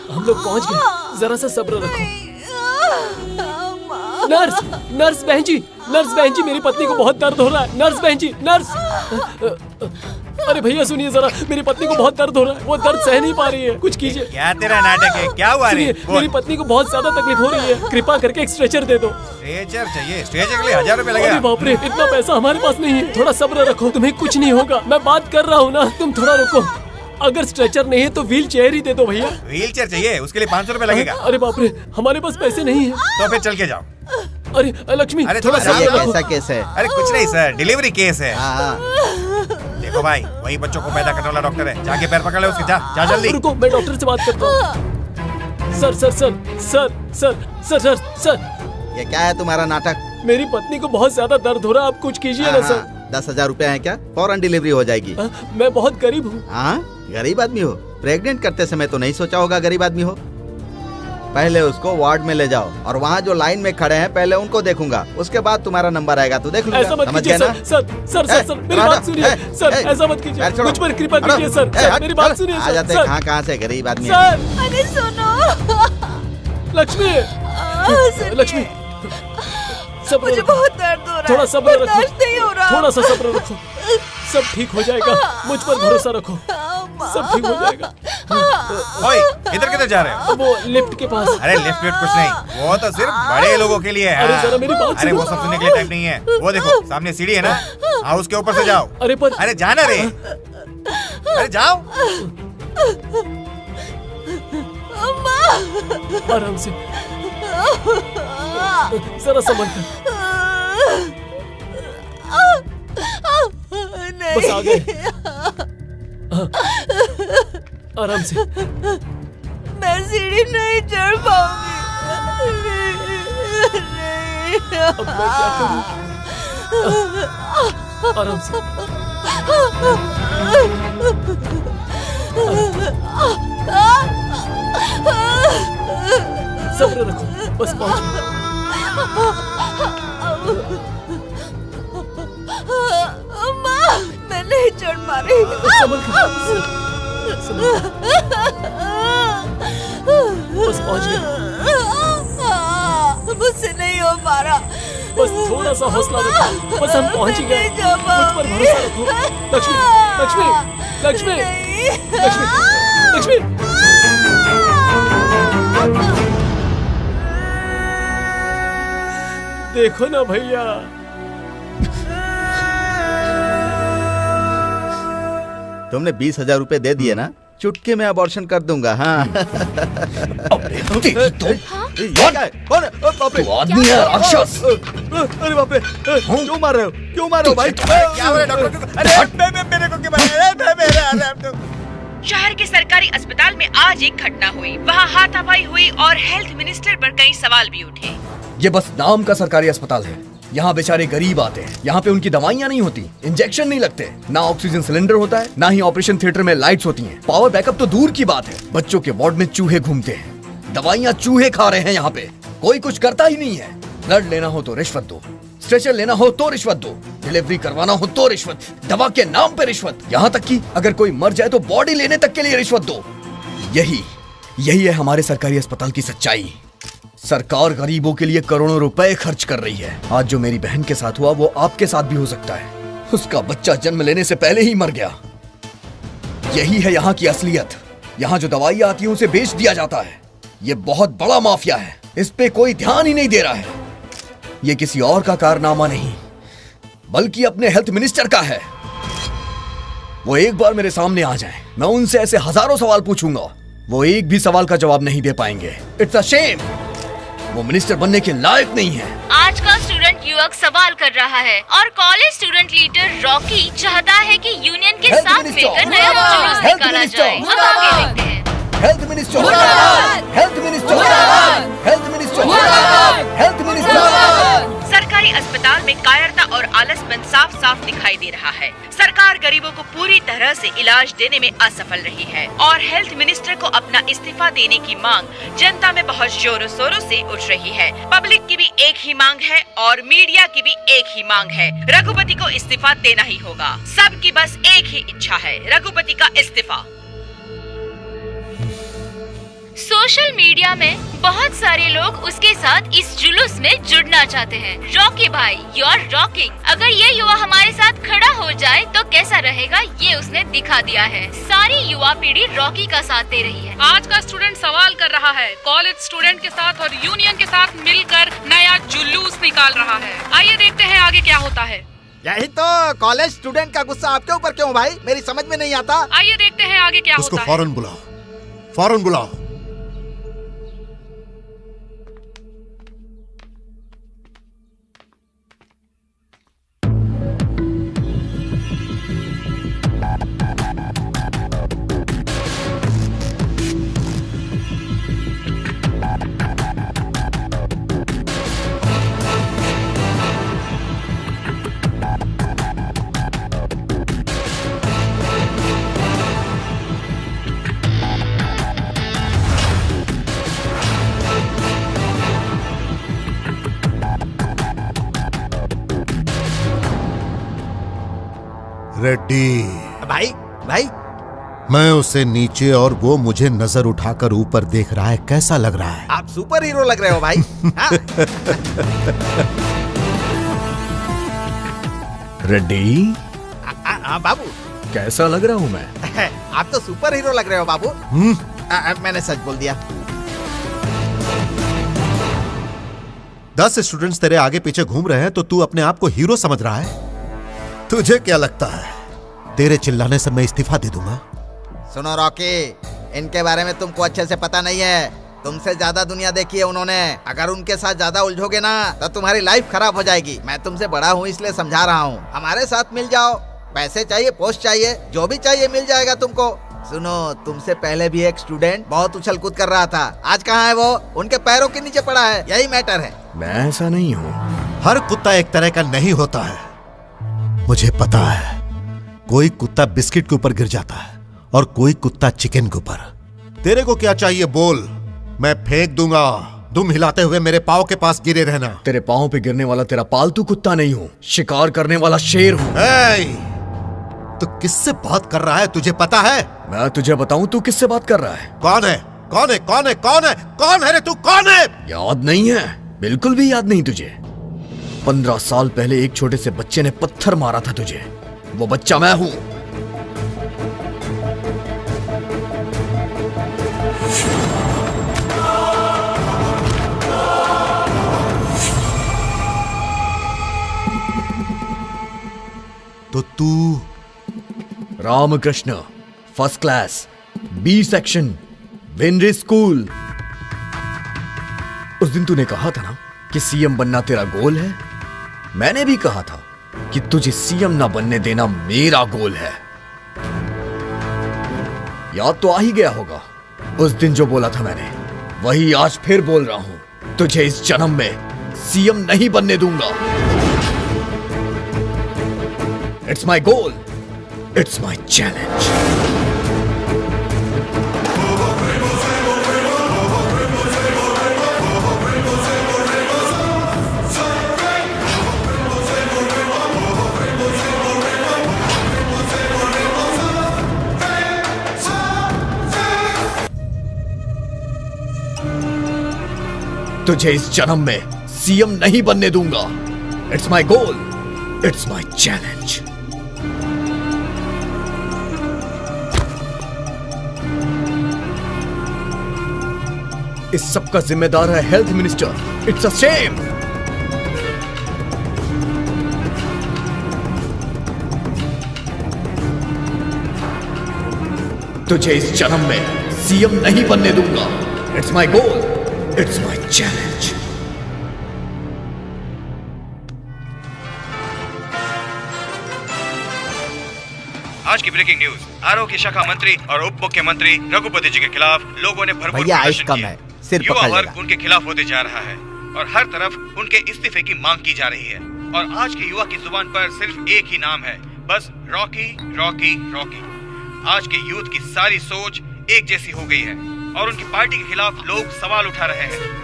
हम लोग पहुंच गए, जरा सा सब्र रखो। नर्स, नर्स बहन जी, नर्स बहन जी, मेरी पत्नी को बहुत दर्द हो रहा है। नर्स बहन जी, नर्स। अरे भैया सुनिए जरा, मेरी पत्नी को बहुत दर्द हो रहा है, वो दर्द सह नहीं पा रही है, कुछ कीजिए। क्या तेरा नाटक है? क्या हुआ रे? मेरी पत्नी को बहुत ज्यादा तकलीफ हो रही है, कृपा करके एक स्ट्रेचर दे दो। स्ट्रेचर चाहिए? स्ट्रेचर के लिए 1000 रुपए लगेगा। अरे बाप रे, इतना पैसा हमारे पास नहीं है। थोड़ा सब्र रखो, तुम्हें कुछ नहीं होगा। मैं बात कर रहा हूँ ना, तुम थोड़ा रुको। अगर स्ट्रेचर नहीं है तो व्हील चेयर ही दे दो भैया। व्हील चेयर चाहिए? उसके लिए 500 रुपए लगेगा। अरे बाप रे, हमारे पास पैसे नहीं है। तो फिर चल के जाओ। अरे लक्ष्मी, अरे थोड़ा सा कैसा केस है? अरे कुछ नहीं सर, डिलीवरी केस है। हाँ। देखो भाई, वही बच्चों को पैदा करने वाला डॉक्टर है, जाके पैर पकड़ ले उसके। जा जा जल्दी। रुको, मैं डॉक्टर से बात करता हूँ। Sir sir sir sir sir sir sir sir, ये क्या है तुम्हारा नाटक? मेरी पत्नी को बहुत ज्यादा दर्द हो रहा है, आप कुछ कीजिए ना सर। 10,000 रुपया है क्या? फौरन डिलीवरी हो जाएगी। मैं बहुत गरीब हूँ। हाँ, गरीब आदमी हो? प्रेग्नेंट करते समय तो नहीं सोचा होगा गरीब आदमी हो। पहले उसको वार्ड में ले जाओ और वहाँ जो लाइन में खड़े हैं पहले उनको देखूंगा, उसके बाद तुम्हारा नंबर आएगा तो देख ऐसा लूंगा। मत समझ कीजिए गए ना? सर मेरी बात सुनिए सर, ऐसा मत कीजिए, मुझ पर कृपा कीजिए सर, मेरी बात सुनिए आ जाते सर। कहाँ से गरीब आदमी। सर अरे सुनो, लक्ष्मी, लक्ष्मी सब्र मुझे रखो, बहुत दर्द हो रहा है, थोड़ा सब्र रखो, बर्दाश्त नहीं हो रहा। थोड़ा सा सब्र रखो, सब ठीक हो जाएगा, मुझ पर भरोसा रखो, सब ठीक हो जाएगा। ओए, किधर जा रहे हो? वो लिफ्ट के पास। अरे लिफ्ट कुछ नहीं, वो तो सिर्फ बड़े लोगों के लिए है। अरे जरा मेरी बात अरे सुनो। वो सब सुनने के लिए टाइम नहीं है। वो देखो सामने सीढ़ी है ना, हाँ उसके ऊपर से जाओ। अरे जाना रे, अरे जाओ। आराम से, जरा संभल कर, बस आ गए। आराम से। मैं सीढ़ी नहीं चढ़ पाऊंगी। अब मैं क्या करूं? आराम से। सब्र रखो, बस पहुंच गए। मैं नहीं चढ़ पा रही। संभल कर, बस पहुंच गए। मुझसे नहीं हो पा रहा। बस थोड़ा सा हौसला रखो, बस हम पहुंच ही गए। मुझ पर भरोसा रखो। लक्ष्मी, लक्ष्मी, लक्ष्मी, लक्ष्मी, लक्ष्मी। देखो ना भैया, तुमने 20,000 रुपए दे दिए ना, चुटके में अबॉर्शन कर दूंगा। हाँ। तू आदमी है राक्षस। अरे बाप रे, क्यों मार रहे हो? क्यों मार रहे हो भाई? क्या हो रहा है डॉक्टर? अरे मेरे को क्यों मारा? शहर के सरकारी अस्पताल में आज एक घटना हुई। वहाँ हाथापाई हुई और हेल्थ मिनिस्टर पर कई सवाल भी उठे। ये बस नाम का सरकारी अस्पताल है। यहाँ बेचारे गरीब आते हैं। यहाँ पे उनकी दवाइयाँ नहीं होती, इंजेक्शन नहीं लगते, ना ऑक्सीजन सिलेंडर होता है, ना ही ऑपरेशन थिएटर में लाइट्स होती हैं। पावर बैकअप तो दूर की बात है। बच्चों के वार्ड में चूहे घूमते हैं, दवाइयाँ चूहे खा रहे हैं। यहाँ पे कोई कुछ करता ही नहीं है। ब्लड लेना हो तो रिश्वत दो, स्ट्रेचर लेना हो तो रिश्वत दो, डिलीवरी करवाना हो तो रिश्वत, दवा के नाम पे रिश्वत, यहाँ तक कि अगर कोई मर जाए तो बॉडी लेने तक के लिए रिश्वत दो। यही है हमारे सरकारी अस्पताल की सच्चाई। सरकार गरीबों के लिए करोड़ों रुपए खर्च कर रही है। आज जो मेरी बहन के साथ हुआ वो आपके साथ भी हो सकता है। उसका बच्चा जन्म लेने से पहले ही मर गया। यही है यहाँ की असलियत। यहाँ जो दवाइयाँ आती हैं उसे बेच दिया जाता है। ये बहुत बड़ा माफिया है, इस पे कोई ध्यान ही नहीं दे रहा है। ये किसी और का कारनामा नहीं बल्कि अपने हेल्थ मिनिस्टर का है। वो एक बार मेरे सामने आ जाएं, मैं उनसे ऐसे हजारों सवाल पूछूंगा, वो एक भी सवाल का जवाब नहीं दे पाएंगे। It's a shame. वो मिनिस्टर बनने के लायक नहीं है। आज का स्टूडेंट युवक सवाल कर रहा है और कॉलेज स्टूडेंट लीडर रॉकी चाहता है कि यूनियन के साथ मिलकर नया जुलूस निकाला जाए। अब आगे देखते हैं। Health minister, health minister, health minister, health minister. सरकारी अस्पताल में कायरता और आलसपन साफ साफ दिखाई दे रहा है। सरकार गरीबों को पूरी तरह से इलाज देने में असफल रही है और हेल्थ मिनिस्टर को अपना इस्तीफा देने की मांग जनता में बहुत जोरों शोरों से उठ रही है। पब्लिक की भी एक ही मांग है और मीडिया की भी एक ही मांग है। रघुपति को इस्तीफा देना ही होगा। सबकी बस एक ही इच्छा है, रघुपति का इस्तीफा। सोशल मीडिया में बहुत सारे लोग उसके साथ इस जुलूस में जुड़ना चाहते हैं। रॉकी भाई, यू आर रॉकिंग। अगर ये युवा हमारे साथ खड़ा हो जाए तो कैसा रहेगा, ये उसने दिखा दिया है। सारी युवा पीढ़ी रॉकी का साथ दे रही है। आज का स्टूडेंट सवाल कर रहा है, कॉलेज स्टूडेंट के साथ और यूनियन के साथ मिलकर नया जुलूस निकाल रहा है। आइए देखते हैं आगे क्या होता है। यही तो कॉलेज स्टूडेंट का गुस्सा आपके ऊपर क्यों भाई? मेरी समझ में नहीं आता। आइए देखते हैं आगे क्या उसको होता है। फौरन बुलाओ, फौरन बुलाओ। रेड्डी, भाई भाई मैं उसे नीचे और वो मुझे नजर उठाकर ऊपर देख रहा है, कैसा लग रहा है? आप सुपर हीरो लग रहे हो भाई। हाँ? रेड्डी, बाबू कैसा लग रहा हूं मैं? आप तो सुपर हीरो लग रहे हो बाबू। मैंने सच बोल दिया। 10 स्टूडेंट्स तेरे आगे पीछे घूम रहे हैं तो तू अपने आप को हीरो समझ रहा है? तुझे क्या लगता है तेरे चिल्लाने से मैं इस्तीफा दे दूंगा? सुनो रॉकी, इनके बारे में तुमको अच्छे से पता नहीं है। तुमसे ज्यादा दुनिया देखी है उन्होंने। अगर उनके साथ ज्यादा उलझोगे ना तो तुम्हारी लाइफ खराब हो जाएगी। मैं तुमसे बड़ा हूँ इसलिए समझा रहा हूँ। हमारे साथ मिल जाओ। पैसे चाहिए, पोस्ट चाहिए, जो भी चाहिए मिल जाएगा तुमको। सुनो, तुमसे पहले भी एक स्टूडेंट बहुत उछल कूद कर रहा था। आज कहाँ है वो? उनके पैरों के नीचे पड़ा है। यही मैटर है। मैं ऐसा नहीं हूँ। हर कुत्ता एक तरह का नहीं होता है। मुझे पता है, कोई कुत्ता बिस्किट के ऊपर गिर जाता है और कोई कुत्ता चिकन के ऊपर। तेरे को क्या चाहिए बोल, मैं फेंक दूंगा। तुम हिलाते हुए मेरे पाँव के पास गिरे रहना। तेरे पाँव पे गिरने वाला तेरा पालतू कुत्ता नहीं हूँ, शिकार करने वाला शेर हूँ। तो किससे बात कर रहा है तुझे पता है? मैं तुझे बताऊं तू किससे बात कर रहा है? कौन है? कौन है? कौन है? कौन है? कौन है रे तू? कौन है? याद नहीं है? बिल्कुल भी याद नहीं तुझे? 15 साल पहले एक छोटे से बच्चे ने पत्थर मारा था तुझे। वो बच्चा मैं हूं। तो तू Ramakrishna, first class, B section, वेनरी स्कूल। उस दिन तूने कहा था ना कि सीएम बनना तेरा गोल है। मैंने भी कहा था कि तुझे सीएम ना बनने देना मेरा गोल है। याद तो आ ही गया होगा। उस दिन जो बोला था मैंने, वही आज फिर बोल रहा हूं। तुझे इस जन्म में सीएम नहीं बनने दूंगा। It's my goal, it's my challenge. तुझे इस जन्म में सीएम नहीं बनने दूंगा। It's my goal, it's my challenge. इस सब का जिम्मेदार है health minister. It's a shame. तुझे इस जन्म में सीएम नहीं बनने दूंगा। It's my goal, it's my challenge. आज की ब्रेकिंग न्यूज, आरोग्य शाखा मंत्री और उप मुख्यमंत्री रघुपति जी के खिलाफ लोगों ने भरपूर भैया आइस प्रदर्शन कम किया। है, सिर युवा पकड़ वर्ग लेगा। उनके खिलाफ होते जा रहा है और हर तरफ उनके इस्तीफे की मांग की जा रही है। और आज के युवा की जुबान पर सिर्फ एक ही नाम है, बस रॉकी रॉकी रॉकी। आज के यूथ की सारी सोच एक जैसी हो गई है और उनकी पार्टी के खिलाफ लोग सवाल उठा रहे हैं।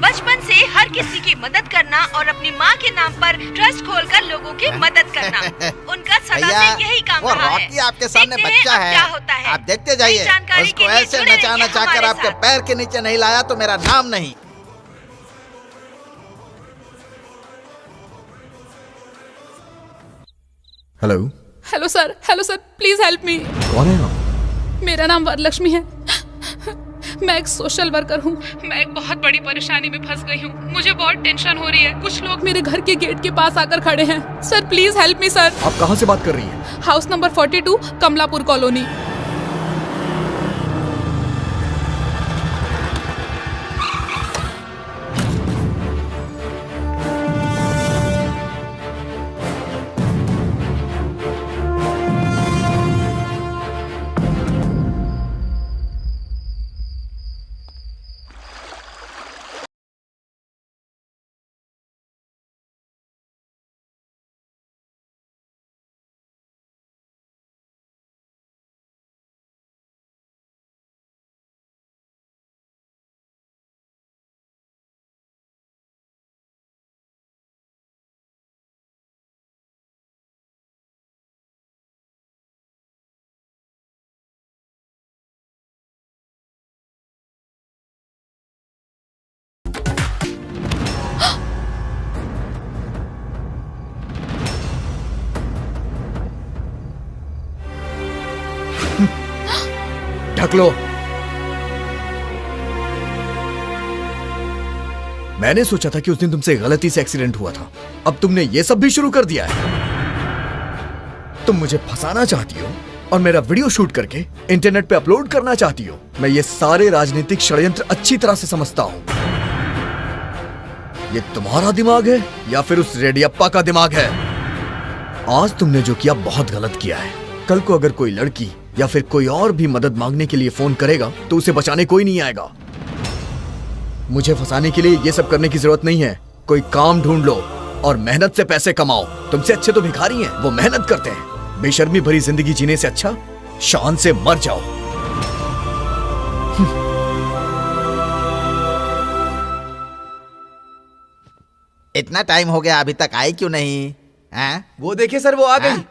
बचपन से हर किसी की मदद करना और अपनी माँ के नाम पर ट्रस्ट खोलकर लोगों की मदद करना, उनका सदा भैया, से यही काम वो रहा है। रॉकी आपके सामने देखते हैं बच्चा अब है। क्या होता है। आप देखते जाइए। नई जानकारी उसको के लिए ऐसे जुड़े नचाना रहिए चाहकर हमारे आपके साथ। पैर के नीचे नहीं लाया तो मेरा नाम नहीं। Hello. Hello sir, please help me. कौन है आप? मेरा नाम वरलक्ष्मी है। मैं एक सोशल वर्कर हूँ। मैं एक बहुत बड़ी परेशानी में फंस गई हूँ। मुझे बहुत टेंशन हो रही है। कुछ लोग मेरे घर के गेट के पास आकर खड़े हैं। Sir please help me sir. आप कहाँ से बात कर रही हैं? House number 42, Kamalapur colony. ढक लो। मैंने सोचा था कि उस दिन तुमसे गलती से एक्सीडेंट हुआ था, अब तुमने ये सब भी शुरू कर दिया है। तुम मुझे फंसाना चाहती हो और मेरा वीडियो शूट करके इंटरनेट पे अपलोड करना चाहती हो। मैं ये सारे राजनीतिक षड्यंत्र अच्छी तरह से समझता हूं। ये तुम्हारा दिमाग है या फिर उस रेडियप्पा का दिमाग है? आज तुमने जो किया बहुत गलत किया है। कल को अगर कोई लड़की या फिर कोई और भी मदद मांगने के लिए फोन करेगा तो उसे बचाने कोई नहीं आएगा। मुझे फंसाने के लिए ये सब करने की जरूरत नहीं है। कोई काम ढूंढ लो और मेहनत से पैसे कमाओ। तुमसे अच्छे तो भिखारी हैं, वो मेहनत करते हैं। बेशर्मी भरी जिंदगी जीने से अच्छा शान से मर जाओ। इतना टाइम हो गया, अभी तक आई क्यों नहीं? हैं? वो देखिए सर, वो आ गई।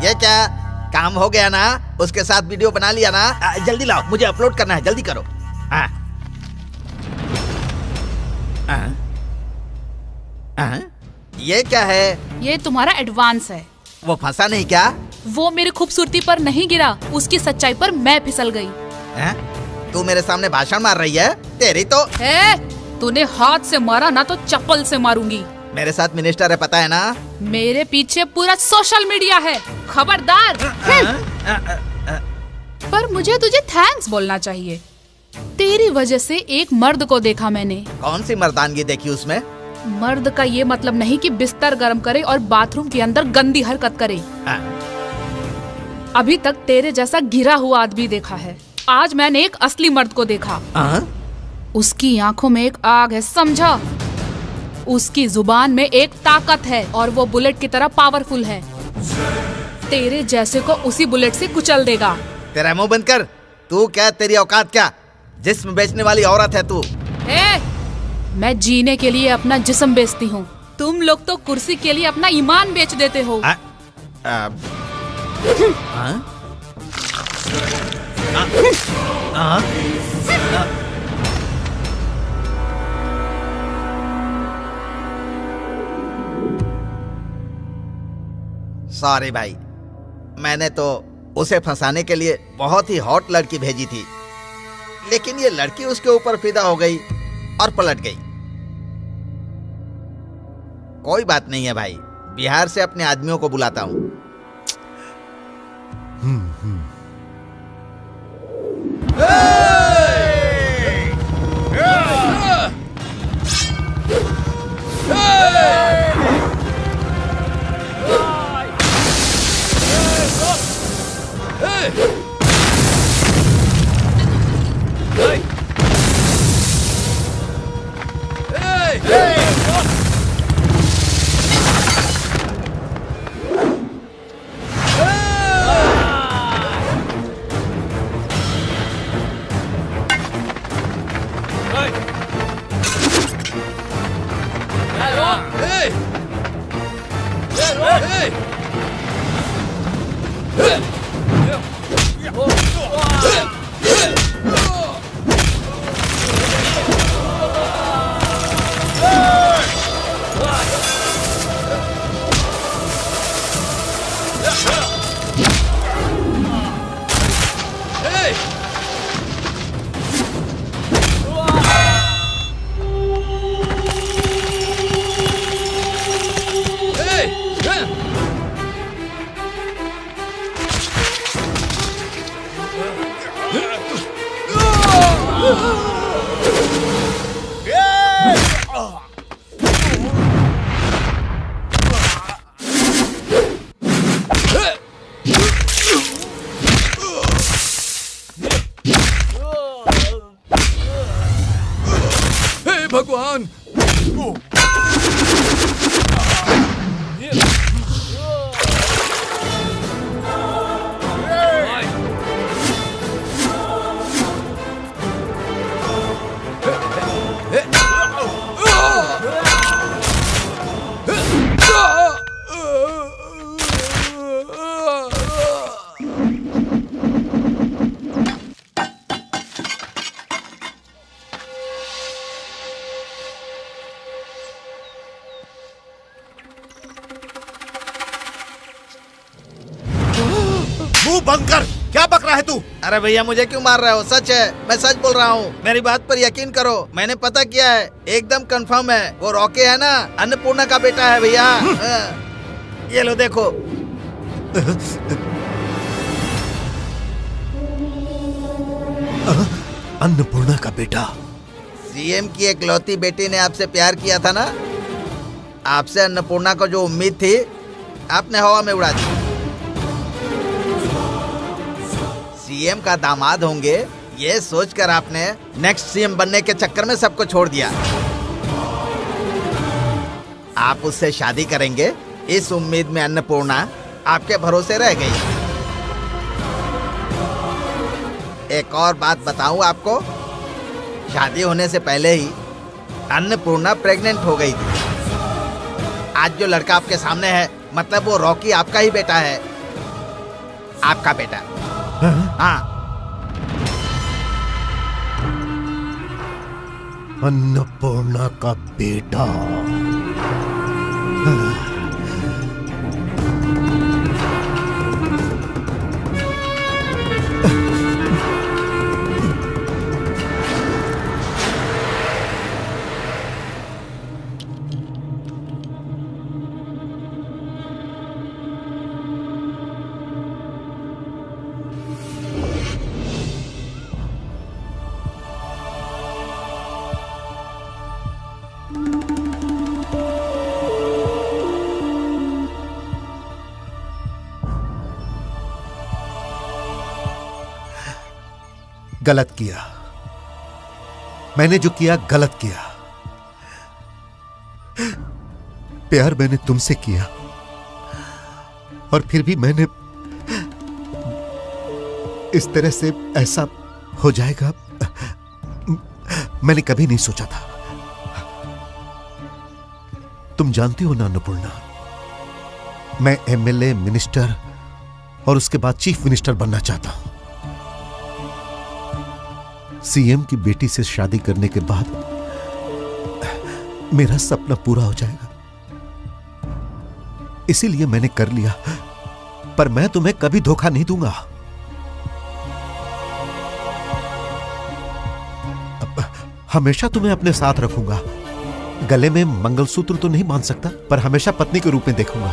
ये क्या काम हो गया ना? उसके साथ वीडियो बना लिया ना? जल्दी लाओ, मुझे अपलोड करना है, जल्दी करो। ये क्या है? ये तुम्हारा एडवांस है। वो फंसा नहीं क्या? वो मेरी खूबसूरती पर नहीं गिरा, उसकी सच्चाई पर मैं फिसल गई। तू मेरे सामने भाषण मार रही है? तेरी तो तूने हाथ से मारा ना तो चप्पल से मारूंगी। मेरे साथ मिनिस्टर है, पता है ना? मेरे पीछे पूरा सोशल मीडिया है, खबरदार। पर मुझे तुझे थैंक्स बोलना चाहिए। तेरी वजह से एक मर्द को देखा मैंने। कौन सी मर्दानगी देखी उसमें? मर्द का ये मतलब नहीं कि बिस्तर गर्म करे और बाथरूम के अंदर गंदी हरकत करे। अभी तक तेरे जैसा घिरा हुआ आदमी देखा है, आज मैंने एक असली मर्द को देखा। उसकी आंखों में एक आग है, समझा? उसकी जुबान में एक ताकत है और वो बुलेट की तरह पावरफुल है। तेरे जैसे को उसी बुलेट से कुचल देगा। तेरा मुंह बंद कर। तू क्या, तेरी औकात क्या? जिस्म बेचने वाली औरत है तू। मैं जीने के लिए अपना जिस्म बेचती हूँ, तुम लोग तो कुर्सी के लिए अपना ईमान बेच देते हो। सॉरी भाई, मैंने तो उसे फंसाने के लिए बहुत ही हॉट लड़की भेजी थी, लेकिन ये लड़की उसके ऊपर फिदा हो गई और पलट गई। कोई बात नहीं है भाई, बिहार से अपने आदमियों को बुलाता हूँ। भगवान! बंद कर। क्या बक रहा है तू? अरे भैया मुझे क्यों मार रहे हो? सच है, मैं सच बोल रहा हूँ। मेरी बात पर यकीन करो, मैंने पता किया है, एकदम कंफर्म है। वो रॉकी है ना, अन्नपूर्णा का बेटा है भैया। ये लो देखो। अन्नपूर्णा का बेटा? सीएम की एकलौती बेटी ने आपसे प्यार किया था ना, आपसे अन्नपूर्णा को जो उम्मीद थी आपने हवा में उड़ा दी। सीएम का दामाद होंगे ये सोचकर आपने नेक्स्ट सीएम बनने के चक्कर में सबको छोड़ दिया। आप उससे शादी करेंगे इस उम्मीद में अन्नपूर्णा आपके भरोसे रह गई। एक और बात बताऊं आपको, शादी होने से पहले ही अन्नपूर्णा प्रेग्नेंट हो गई थी। आज जो लड़का आपके सामने है, मतलब वो रॉकी आपका ही बेटा है। आपका बेटा। हाँ। अन्नपूर्णा का बेटा। गलत किया, मैंने जो किया गलत किया। प्यार मैंने तुमसे किया और फिर भी मैंने इस तरह से ऐसा हो जाएगा मैंने कभी नहीं सोचा था। तुम जानती हो ना अन्नपूर्णा, मैं एमएलए, मिनिस्टर और उसके बाद चीफ मिनिस्टर बनना चाहता हूं। सीएम की बेटी से शादी करने के बाद मेरा सपना पूरा हो जाएगा, इसीलिए मैंने कर लिया। पर मैं तुम्हें कभी धोखा नहीं दूंगा। हमेशा तुम्हें अपने साथ रखूंगा। गले में मंगलसूत्र तो नहीं बांध सकता, पर हमेशा पत्नी के रूप में देखूंगा।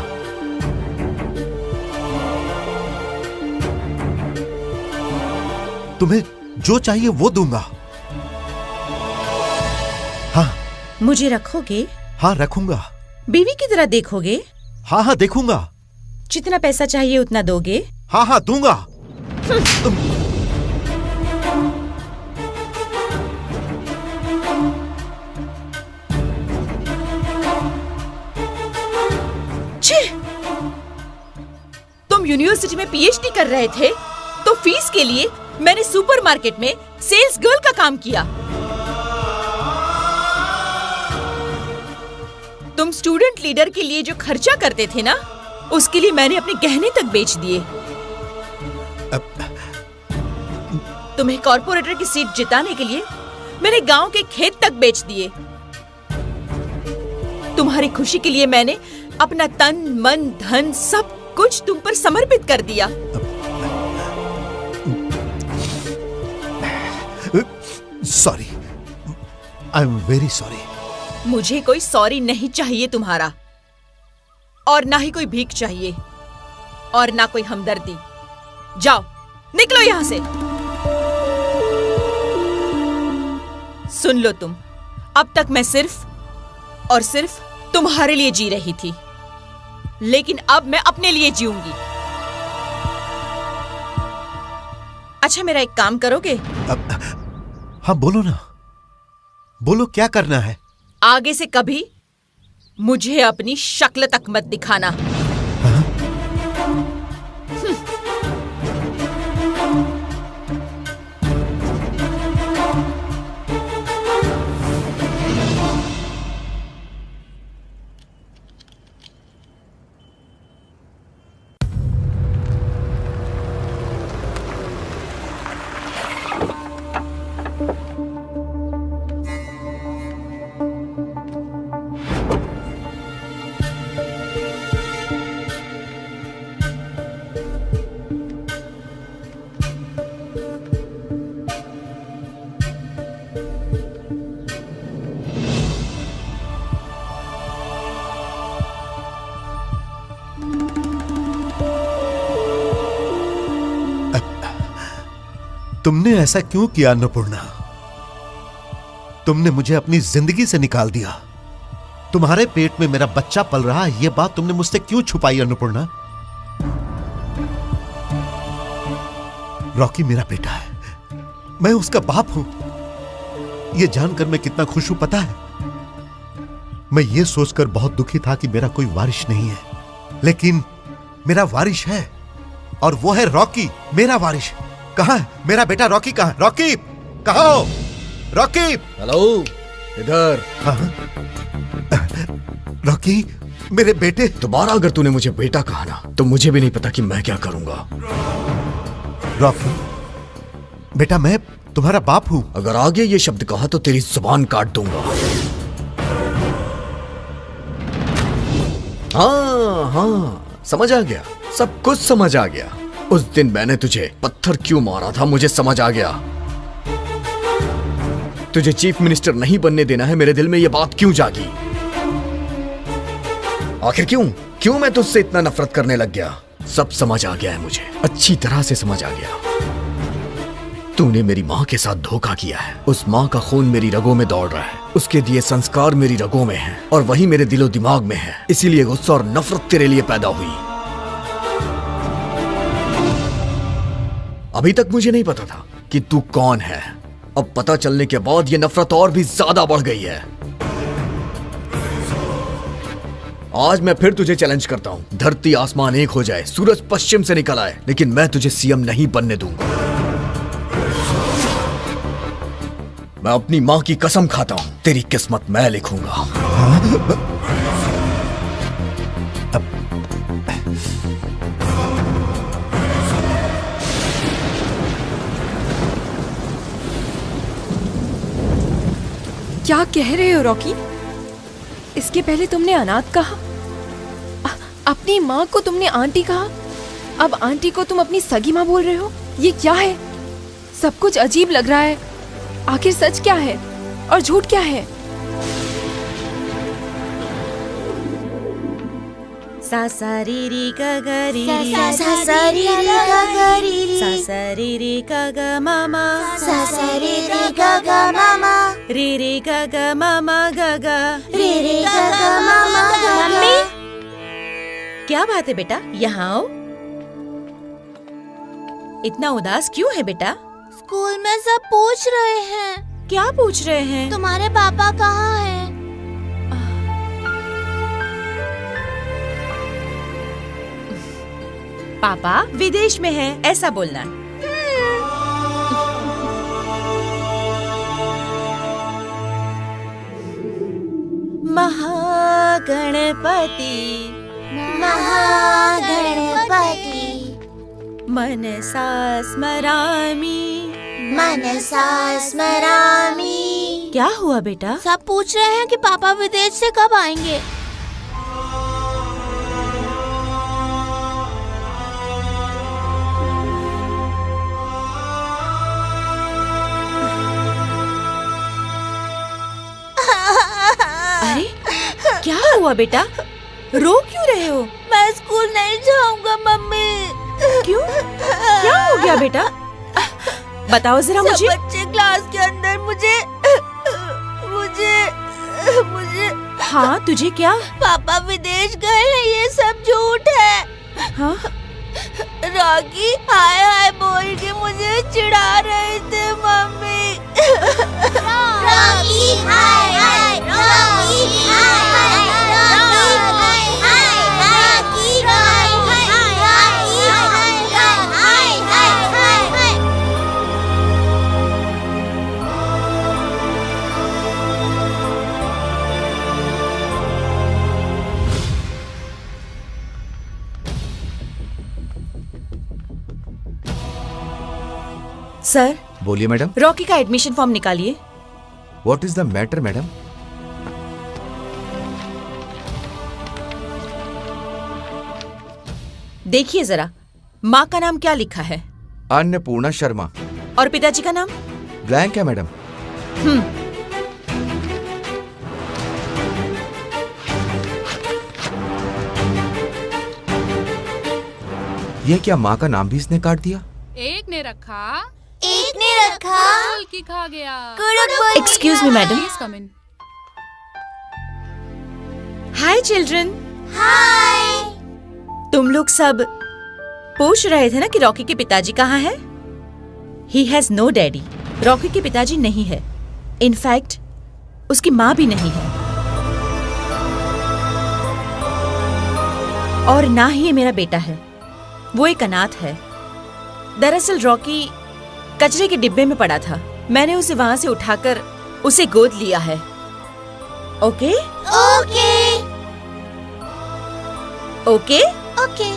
तुम्हें जो चाहिए वो दूंगा। हाँ। मुझे रखोगे? हाँ रखूंगा। बीवी की तरह देखोगे? हाँ हाँ देखूंगा। जितना पैसा चाहिए उतना दोगे? हाँ हाँ दूंगा। तुम यूनिवर्सिटी में पीएचडी कर रहे थे तो फीस के लिए मैंने सुपरमार्केट में सेल्स गर्ल का काम किया। तुम स्टूडेंट लीडर के लिए जो खर्चा करते थे ना, उसके लिए मैंने अपने गहने तक बेच दिए। तुम्हें कॉर्पोरेटर की सीट जिताने के लिए मैंने गांव के खेत तक बेच दिए। तुम्हारी खुशी के लिए मैंने अपना तन, मन, धन सब कुछ तुम पर समर्पित कर दिया। Sorry, I am very sorry. मुझे कोई सॉरी नहीं चाहिए तुम्हारा, और ना ही कोई भीख चाहिए, और ना कोई हमदर्दी। जाओ, निकलो यहां से। सुन लो तुम, अब तक मैं सिर्फ और सिर्फ तुम्हारे लिए जी रही थी, लेकिन अब मैं अपने लिए जीऊंगी। अच्छा, मेरा एक काम करोगे? हाँ बोलो ना, बोलो क्या करना है? आगे से कभी मुझे अपनी शक्ल तक मत दिखाना। तुमने ऐसा क्यों किया अन्नपूर्णा? तुमने मुझे अपनी जिंदगी से निकाल दिया। तुम्हारे पेट में मेरा बच्चा पल रहा है, यह बात तुमने मुझसे क्यों छुपाई अन्नपूर्णा? रॉकी मेरा बेटा है, मैं उसका बाप हूं। यह जानकर मैं कितना खुश हूं पता है? मैं ये सोचकर बहुत दुखी था कि मेरा कोई वारिश नहीं है, लेकिन मेरा वारिश है, और वो है रॉकी, मेरा वारिश। कहां है मेरा बेटा रॉकी? कहां है रॉकी? कहां हो रॉकी? हेलो, इधर। रॉकी मेरे बेटे। दोबारा अगर तूने मुझे बेटा कहा ना, तो मुझे भी नहीं पता कि मैं क्या करूंगा। रॉकी बेटा, मैं तुम्हारा बाप हूं। अगर आगे ये शब्द कहा तो तेरी जुबान काट दूंगा। हाँ, समझ आ गया, सब कुछ समझ आ गया। उस दिन मैंने तुझे पत्थर क्यों मारा था, मुझे समझ आ गया। तुझे चीफ मिनिस्टर नहीं बनने देना है, मेरे दिल में यह बात क्यों जागी? आखिर क्यों मैं तुझसे इतना नफरत करने लग गया? सब समझ आ गया है मुझे, अच्छी तरह से समझ आ गया। तूने मेरी माँ के साथ धोखा किया है। उस माँ का खून मेरी रगों में दौड़ रहा है, उसके दिए संस्कार मेरी रगों में हैं, और वही मेरे दिलो दिमाग में है। इसीलिए गुस्सा और नफरत तेरे लिए पैदा हुई। अभी तक मुझे नहीं पता था कि तू कौन है। अब पता चलने के बाद ये नफरत और भी ज्यादा बढ़ गई है। आज मैं फिर तुझे चैलेंज करता हूं। धरती आसमान एक हो जाए, सूरज पश्चिम से निकल आए, लेकिन मैं तुझे सीएम नहीं बनने दूंगा। मैं अपनी मां की कसम खाता हूं, तेरी किस्मत मैं लिखूंगा। क्या कह रहे हो रॉकी? इसके पहले तुमने अनाथ कहा, अपनी माँ को तुमने आंटी कहा, अब आंटी को तुम अपनी सगी माँ बोल रहे हो। ये क्या है? सब कुछ अजीब लग रहा है। आखिर सच क्या है और झूठ क्या है? सा सा री री ग ग री री सा सा री री ग ग री री सा सा री री ग ग मामा सा सा री री ग ग मामा री री ग ग मामा ग ग री री ग ग मामा ग ग। मम्मी, क्या बात है बेटा? यहाँ आओ। इतना उदास क्यों है बेटा? स्कूल में सब पूछ रहे हैं। क्या पूछ रहे हैं? तुम्हारे पापा कहाँ हैं? पापा विदेश में है, ऐसा बोलना। महागणपति महागणपति मनसा स्मरामि मनसा स्मरामि। क्या हुआ बेटा? सब पूछ रहे हैं कि पापा विदेश से कब आएंगे। अरे क्या हुआ बेटा? रो क्यों रहे हो? मैं स्कूल नहीं जाऊंगा मम्मी। क्यों? क्या हो गया बेटा? बताओ जरा मुझे। बच्चे क्लास के अंदर मुझे हाँ, तुझे क्या? पापा विदेश गए हैं, ये सब झूठ है। हाँ? रॉकी हाय हाय बोल के मुझे चिढ़ा रहे थे मम्मी। रॉकी हाय हाय, रॉकी हाय हाय, रॉकी हाय हाय, रॉकी हाय हाय। सर, बोलिए मैडम। रॉकी का एडमिशन फॉर्म निकालिए। What is the matter madam? देखिए जरा, माँ का नाम क्या लिखा है? अन्नपूर्णा शर्मा। और पिताजी का नाम? ब्लैंक है मैडम। ये क्या, माँ का नाम भी इसने काट दिया? एक ने रखा एक ने रखा, की खा गया। Excuse me madam. Please come in. Hi children. Hi. तुम लोग सब पूछ रहे थे ना कि रॉकी के पिताजी कहाँ हैं? He has no daddy. Rocky के पिताजी नहीं है। इनफैक्ट उसकी माँ भी नहीं है, और ना ही ये मेरा बेटा है। वो एक अनाथ है। दरअसल रॉकी कचरे के डिब्बे में पड़ा था। मैंने उसे वहां से उठाकर उसे गोद लिया है। Okay okay okay okay.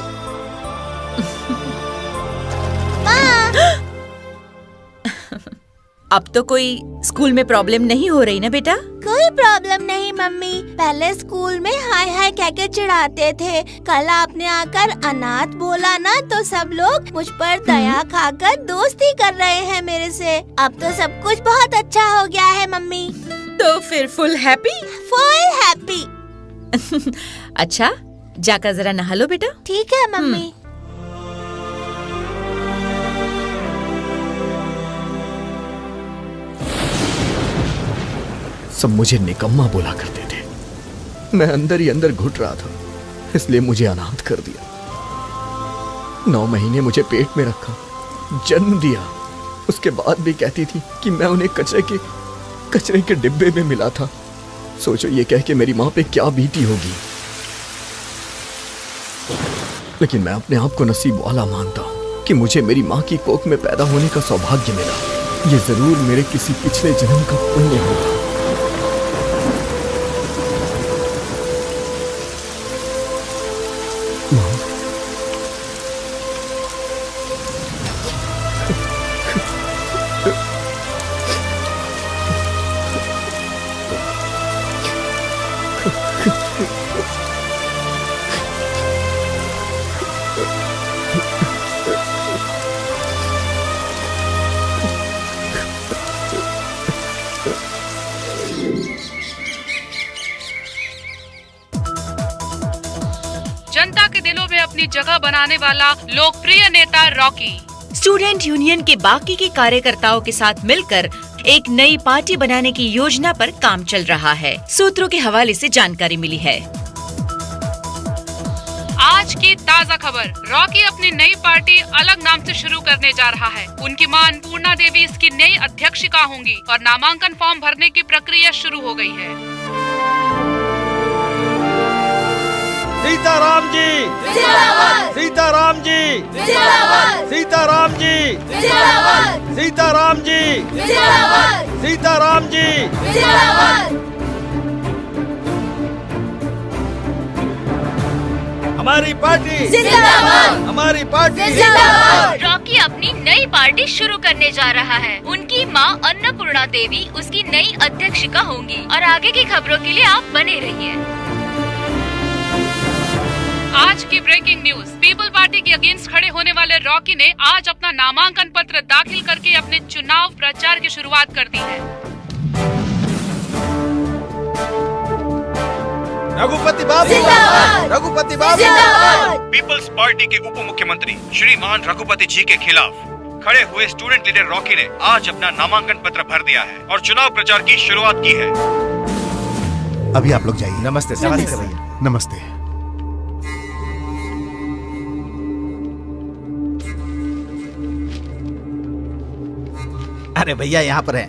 अब तो कोई स्कूल में प्रॉब्लम नहीं हो रही ना बेटा? कोई प्रॉब्लम नहीं मम्मी। पहले स्कूल में हाय हाय कह के चिढ़ाते थे। कल आपने आकर अनाथ बोला ना, तो सब लोग मुझ पर दया खाकर दोस्ती कर रहे हैं मेरे से। अब तो सब कुछ बहुत अच्छा हो गया है मम्मी। तो फिर फुल हैप्पी? Full happy. अच्छा, जाकर जरा नहा लो बेटा। ठीक है मम्मी। सब मुझे निकम्मा बोला करते थे। मैं अंदर ही अंदर घुट रहा था, इसलिए मुझे अनाथ कर दिया। 9 महीने मुझे पेट में रखा, जन्म दिया। उसके बाद भी कहती थी कि मैं उन्हें कचरे के डिब्बे में मिला था। सोचो ये कह के मेरी माँ पे क्या बीती होगी। लेकिन मैं अपने आप को नसीब वाला मानता हूँ कि मुझे मेरी माँ की कोख में पैदा होने का सौभाग्य मिला। ये जरूर मेरे किसी पिछले जन्म का पुण्य होगा। जनता के दिलों में अपनी जगह बनाने वाला लोकप्रिय नेता रॉकी स्टूडेंट यूनियन के बाकी के कार्यकर्ताओं के साथ मिलकर एक नई पार्टी बनाने की योजना पर काम चल रहा है। सूत्रों के हवाले से जानकारी मिली है। आज की ताज़ा खबर, रॉकी अपनी नई पार्टी अलग नाम से शुरू करने जा रहा है। उनकी मां अन्नपूर्णा देवी इसकी नई अध्यक्षिका होंगी और नामांकन फॉर्म भरने की प्रक्रिया शुरू हो गई है। सीताराम जी जिंदाबाद, सीताराम जी जिंदाबाद, सीताराम जी जिंदाबाद, सीताराम जी जिंदाबाद, सीताराम जी जिंदाबाद। हमारी पार्टी जिंदाबाद, हमारी पार्टी जिंदाबाद। रॉकी अपनी नई पार्टी शुरू करने जा रहा है। उनकी मां अन्नपूर्णा देवी उसकी नई अध्यक्षिका होंगी और आगे की खबरों के लिए आप बने रहिए। आज की ब्रेकिंग न्यूज, पीपल पार्टी के अगेंस्ट खड़े होने वाले रॉकी ने आज अपना नामांकन पत्र दाखिल करके अपने चुनाव प्रचार की शुरुआत कर दी है। रघुपति बाबू जिंदाबाद, रघुपति बाबू जिंदाबाद। पीपल्स पार्टी के उप मुख्यमंत्री श्रीमान रघुपति जी के खिलाफ खड़े हुए स्टूडेंट लीडर रॉकी ने आज अपना नामांकन पत्र भर दिया है और चुनाव प्रचार की शुरुआत की है। अभी आप लोग जाइए। नमस्ते भैया। नमस्ते। अरे भैया यहाँ पर है।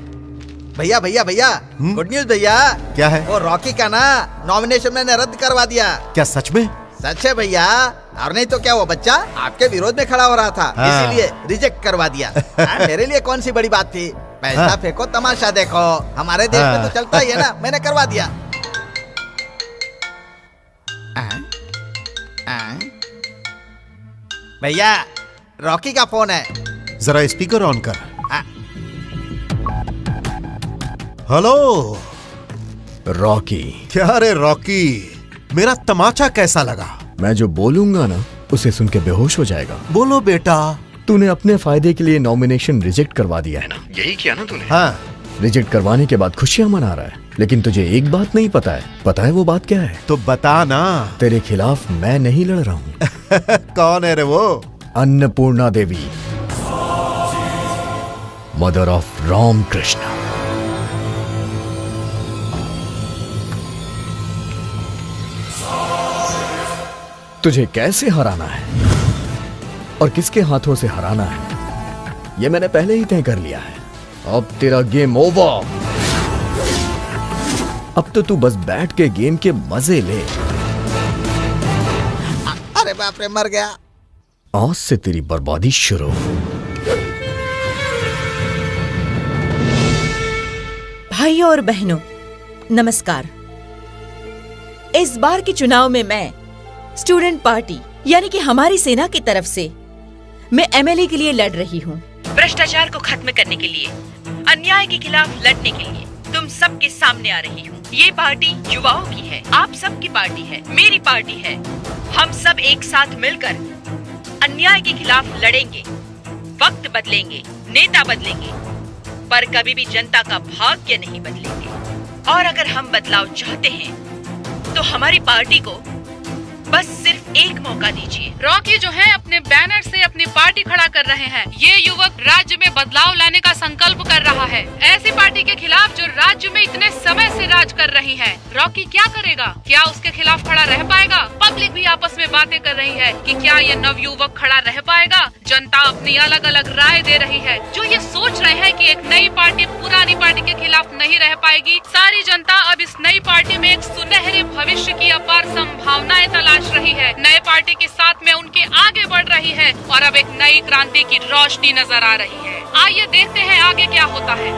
भैया भैया भैया, गुड न्यूज भैया। क्या है? वो रॉकी का ना नॉमिनेशन मैंने रद्द करवा दिया। क्या सच में? सच है भैया, और नहीं तो क्या वो बच्चा आपके विरोध में खड़ा हो रहा था, इसीलिए रिजेक्ट करवा दिया। मेरे लिए कौन सी बड़ी बात थी। पैसा फेंको तमाशा देखो, हमारे देश में तो चलता ही है ना। मैंने करवा दिया। भैया रॉकी का फोन है, जरा स्पीकर ऑन कर। Hello Rocky. क्या रे रॉकी, मेरा तमाचा कैसा लगा? मैं जो बोलूंगा ना उसे सुन के बेहोश हो जाएगा। बोलो बेटा। तूने अपने फायदे के लिए नॉमिनेशन रिजेक्ट करवा दिया है ना? यही किया ना तूने? हाँ। रिजेक्ट करवाने के बाद खुशियां मना रहा है, लेकिन तुझे एक बात नहीं पता है। पता है वो बात क्या है? तो बता ना। तेरे खिलाफ मैं नहीं लड़ रहा हूँ। कौन है रे वो? Annapurna Devi. Mother of Ramakrishna. तुझे कैसे हराना है और किसके हाथों से हराना है यह मैंने पहले ही तय कर लिया है। अब तेरा गेम ओवर। अब तो तू बस बैठ के गेम के मजे ले। अरे बाप रे, मर गया। आज से तेरी बर्बादी शुरू। भाइयों और बहनों, नमस्कार। इस बार के चुनाव में मैं स्टूडेंट पार्टी यानी कि हमारी सेना की तरफ से मैं एमएलए के लिए लड़ रही हूँ। भ्रष्टाचार को खत्म करने के लिए, अन्याय के खिलाफ लड़ने के लिए तुम सबके सामने आ रही हूँ। ये पार्टी युवाओं की है, आप सबकी पार्टी है, मेरी पार्टी है। हम सब एक साथ मिलकर अन्याय के खिलाफ लड़ेंगे। वक्त बदलेंगे, नेता बदलेंगे, पर कभी भी जनता का भाग्य नहीं बदलेंगे। और अगर हम बदलाव चाहते हैं तो हमारी पार्टी को बस सिर्फ एक मौका दीजिए। रॉकी जो है अपने बैनर से अपनी पार्टी खड़ा कर रहे हैं। ये युवक राज्य में बदलाव लाने का संकल्प कर रहा है, ऐसी पार्टी के खिलाफ जो राज्य में इतने समय से राज कर रही है। रॉकी क्या करेगा? क्या उसके खिलाफ खड़ा रह पाएगा? पब्लिक भी आपस में बातें कर रही है कि क्या ये नवयुवक खड़ा रह पाएगा। जनता अपनी अलग अलग राय दे रही है। जो ये सोच रहे हैं कि एक नई पार्टी पुरानी पार्टी के खिलाफ नहीं रह पाएगी, सारी जनता अब इस नई पार्टी में एक सुनहरे भविष्य की अपार संभावनाएं तलाश रही है। नए पार्टी के साथ में उनके आगे बढ़ रही है और अब एक नई क्रांति की रोशनी नजर आ रही है। आइए देखते हैं आगे क्या होता है।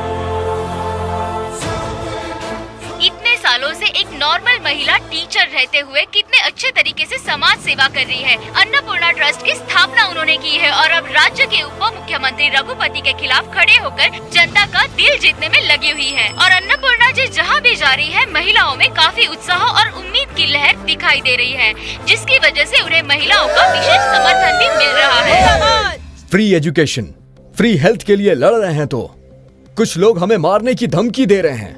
इतने सालों से एक नॉर्मल महिला टीचर रहते हुए कितने अच्छे तरीके से समाज सेवा कर रही है। अन्नपूर्णा ट्रस्ट की स्थापना उन्होंने की है और अब राज्य के उप मुख्यमंत्री रघुपति के खिलाफ खड़े होकर जनता का दिल जीतने में लगी हुई है। और अन्नपूर्णा जी जहां भी जा रही है, महिलाओं में काफी उत्साह और उम्मीद की लहर दिखाई दे रही है, जिसकी वजह से उन्हें महिलाओं का विशेष समर्थन भी मिल रहा है। फ्री एजुकेशन, फ्री हेल्थ के लिए लड़ रहे हैं तो कुछ लोग हमें मारने की धमकी दे रहे हैं,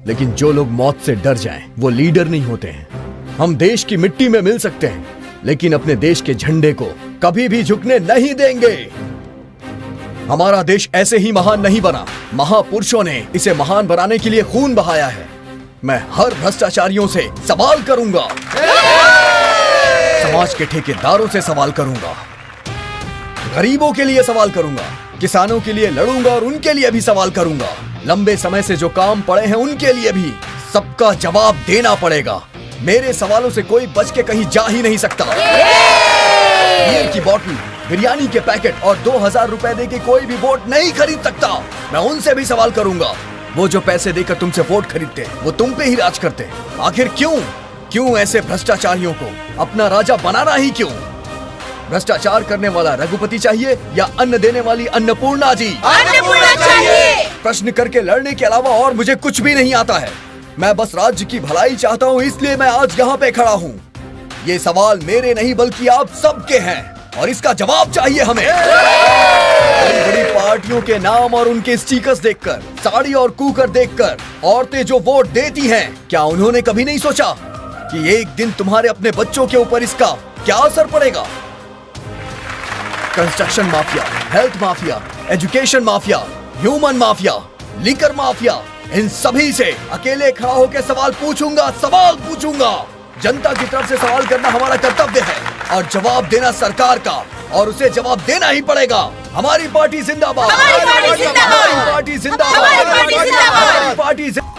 लेकिन जो लोग मौत से डर जाएं, वो लीडर नहीं होते हैं। हम देश की मिट्टी में मिल सकते हैं, लेकिन अपने देश के झंडे को कभी भी झुकने नहीं देंगे। हमारा देश ऐसे ही महान नहीं बना, महापुरुषों ने इसे महान बनाने के लिए खून बहाया है। मैं हर भ्रष्टाचारियों से सवाल करूंगा, समाज के ठेकेदारों से सवाल करूंगा, गरीबों के लिए सवाल करूंगा, किसानों के लिए लड़ूंगा और उनके लिए भी सवाल करूंगा। लंबे समय से जो काम पड़े हैं उनके लिए भी सबका जवाब देना पड़ेगा। मेरे सवालों से कोई बच के कहीं जा ही नहीं सकता। बियर की बोतल, बिरयानी के पैकेट और 2000 रुपए दे के कोई भी वोट नहीं खरीद सकता। मैं उनसे भी सवाल करूंगा, वो जो पैसे देकर तुमसे वोट खरीदते, वो तुम पे ही राज करते। आखिर क्यों ऐसे भ्रष्टाचारियों को अपना राजा बनाना ही क्यों? भ्रष्टाचार करने वाला रघुपति चाहिए या अन्न देने वाली अन्नपूर्णा जी? अन्नपूर्णा चाहिए। प्रश्न करके लड़ने के अलावा और मुझे कुछ भी नहीं आता है। मैं बस राज्य की भलाई चाहता हूँ, इसलिए मैं आज यहाँ पे खड़ा हूँ। ये सवाल मेरे नहीं बल्कि आप सबके हैं और इसका जवाब चाहिए हमें। बड़ी बड़ी पार्टियों के नाम और उनके स्टिकर्स देखकर, साड़ी और कुकर देखकर औरतें जो वोट देती हैं, क्या उन्होंने कभी नहीं सोचा कि एक दिन तुम्हारे अपने बच्चों के ऊपर इसका क्या असर पड़ेगा? Construction mafia, health mafia, education mafia, human mafia, liquor mafia, इन सभी से अकेले खड़ा होकर सवाल पूछूंगा। जनता की तरफ से सवाल करना हमारा कर्तव्य है और जवाब देना सरकार का, और उसे जवाब देना ही पड़ेगा। हमारी पार्टी जिंदाबाद, हमारी पार्टी जिंदाबाद, हमारी पार्टी जिंदाबाद, हमारी पार्टी जिंदाबाद।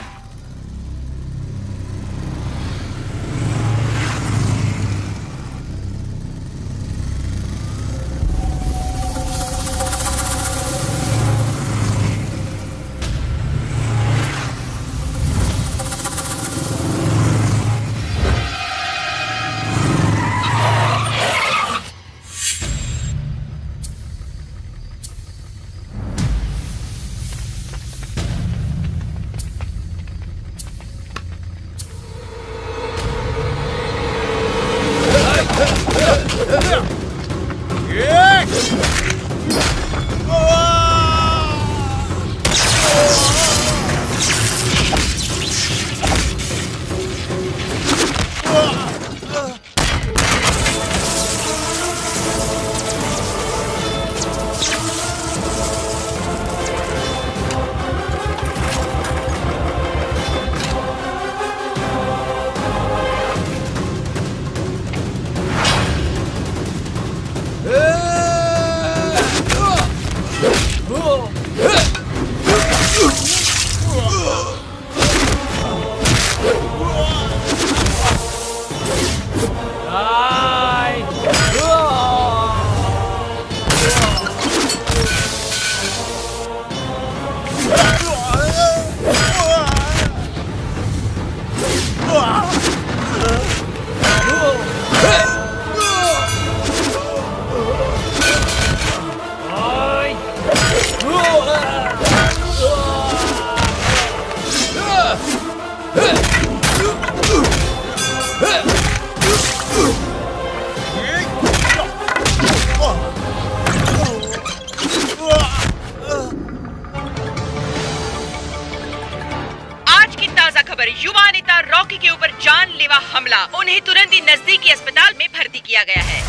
हमला। उन्हें तुरंत ही नजदीकी अस्पताल में भर्ती किया गया है।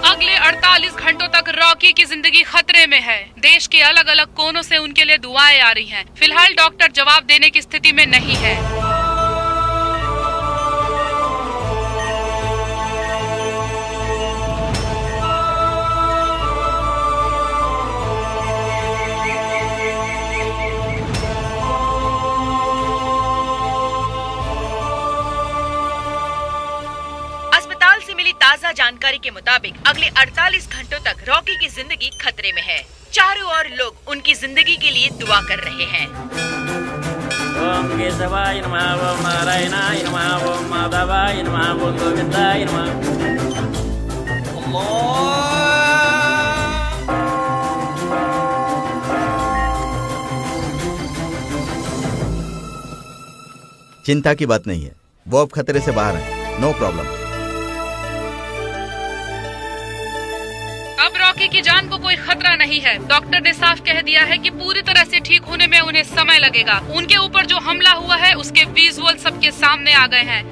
अगले 48 घंटों तक रॉकी की जिंदगी खतरे में है। देश के अलग अलग कोनों से उनके लिए दुआएं आ रही हैं। फिलहाल डॉक्टर जवाब देने की स्थिति में नहीं है। अस्पताल से मिली ताज़ा जानकारी के मुताबिक अगले 48 घंटों तक रॉकी की जिंदगी खतरे में है। चारों ओर लोग उनकी जिंदगी के लिए दुआ कर रहे हैं। ओम केशवाय नमः, ओम नारायणाय नमः, ओम माधवाय नमः, ओम गोविंदाय नमः। चिंता की बात नहीं है, वो अब खतरे से बाहर है। No problem. अब रॉकी की जान को कोई खतरा नहीं है। डॉक्टर ने साफ कह दिया है कि पूरी तरह से ठीक होने में उन्हें समय लगेगा। उनके ऊपर जो हमला हुआ है उसके विजुअल सबके सामने आ गए हैं।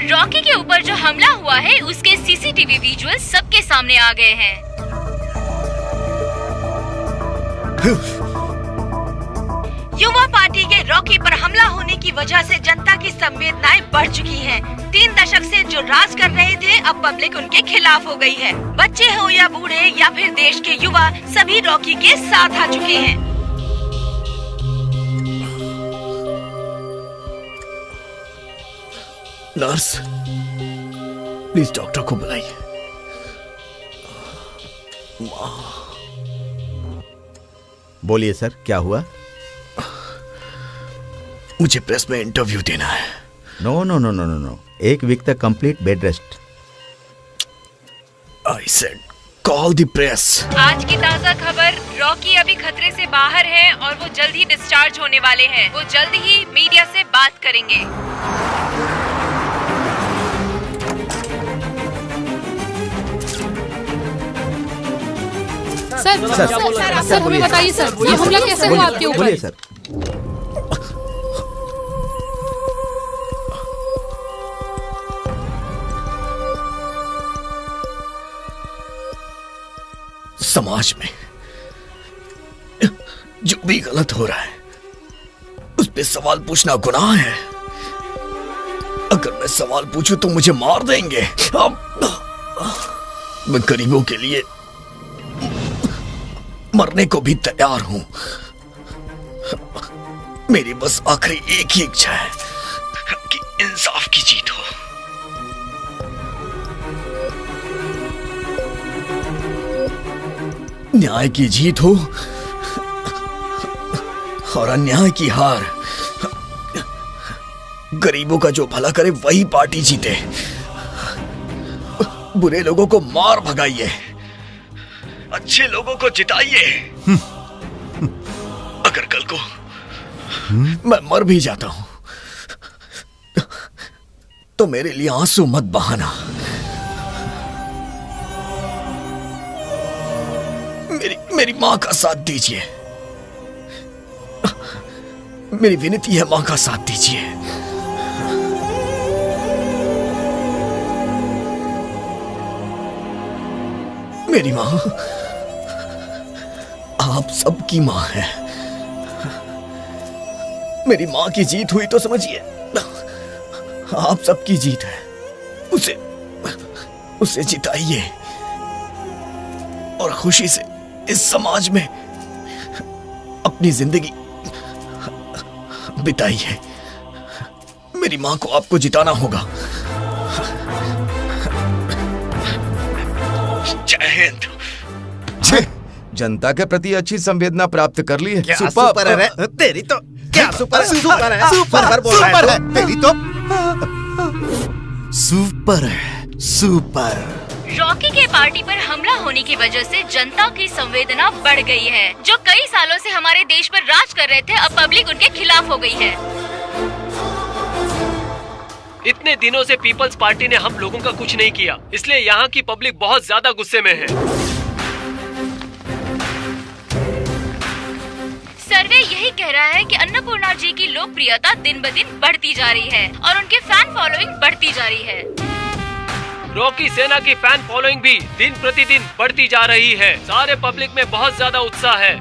रॉकी के ऊपर जो हमला हुआ है उसके सीसीटीवी विजुअल सबके सामने आ गए हैं। युवा पार्टी के रॉकी पर हमला होने की वजह से जनता की संवेदनाएं बढ़ चुकी हैं। 3 दशक से जो राज कर रहे थे अब पब्लिक उनके खिलाफ हो गई है। बच्चे हो या बूढ़े या फिर देश के युवा, सभी रॉकी के साथ आ चुके हैं। नर्स, प्लीज डॉक्टर को बुलाइए। बोलिए सर, क्या हुआ? मुझे प्रेस में इंटरव्यू देना है। No no no no no no, 1 week तक complete bed rest. I said call the press. आज की ताज़ा खबर, रॉकी अभी खतरे से बाहर हैं और वो जल्द ही डिस्चार्ज होने वाले हैं। वो जल्द ही मीडिया से बात करेंगे। सर हमें बताइए सर, ये हमला कैसे हुआ आपके ऊपर? बोलिए सर। समाज में जो भी गलत हो रहा है उस पे सवाल पूछना गुनाह है। अगर मैं सवाल पूछूं तो मुझे मार देंगे। मैं गरीबों के लिए मरने को भी तैयार हूं। मेरी बस आखिरी एक ही इच्छा है कि इंसाफ की जीत हो। न्याय की जीत हो और अन्याय की हार। गरीबों का जो भला करे वही पार्टी जीते। बुरे लोगों को मार भगाइए, अच्छे लोगों को जिताइए। अगर कल को मैं मर भी जाता हूं तो मेरे लिए आंसू मत बहाना। मेरी मां का साथ दीजिए। मेरी विनती है, मां का साथ दीजिए। मेरी मां आप सबकी मां है। मेरी मां की जीत हुई तो समझिए आप सबकी जीत है। उसे जिताइए और खुशी से इस समाज में अपनी जिंदगी बिताइए। मेरी मां को आपको जिताना होगा। जय हिंद। जनता के प्रति अच्छी संवेदना प्राप्त कर ली है। क्या सुपर है रे? तेरी तो क्या सुपर है? सुपर है, सुपर बोल रहा है। सुपर है, तेरी तो सुपर है, सुपर। रॉकी के पार्टी पर हमला होने की वजह से जनता की संवेदना बढ़ गई है। जो कई सालों से हमारे देश पर राज कर रहे थे, अब पब्लिक उनके खिलाफ हो गई है। इतने दिनों से पीपल्स पार्टी ने हम लोगों का कुछ नहीं किया, इसलिए यहाँ की पब्लिक बहुत ज्यादा गुस्से में है। सर्वे यही कह रहा है कि अन्नपूर्णा जी की लोकप्रियता दिन ब दिन बढ़ती जा रही है और उनके फैन फॉलोइंग बढ़ती जा रही है। रॉकी सेना की फैन फॉलोइंग भी दिन प्रतिदिन बढ़ती जा रही है। सारे पब्लिक में बहुत ज्यादा उत्साह है।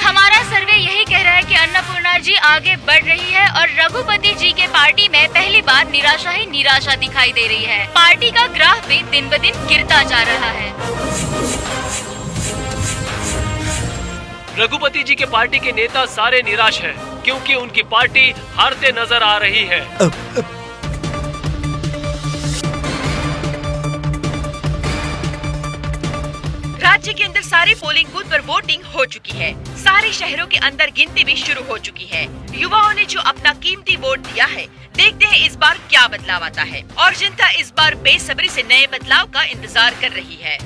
हमारा सर्वे यही कह रहा है कि अन्नपूर्णा जी आगे बढ़ रही है और रघुपति जी के पार्टी में पहली बार निराशा ही निराशा दिखाई दे रही है। पार्टी का ग्राफ भी दिन ब दिन गिरता जा रहा है। रघुपति जी के पार्टी के नेता सारे निराश हैं, क्योंकि उनकी पार्टी हारते नजर आ रही है। राज्य के अंदर सारे पोलिंग बूथ पर वोटिंग हो चुकी है। सारे शहरों के अंदर गिनती भी शुरू हो चुकी है। युवाओं ने जो अपना कीमती वोट दिया है, देखते हैं इस बार क्या बदलाव आता है। और जनता इस बार बेसब्री से नए बदलाव का इंतजार कर रही है।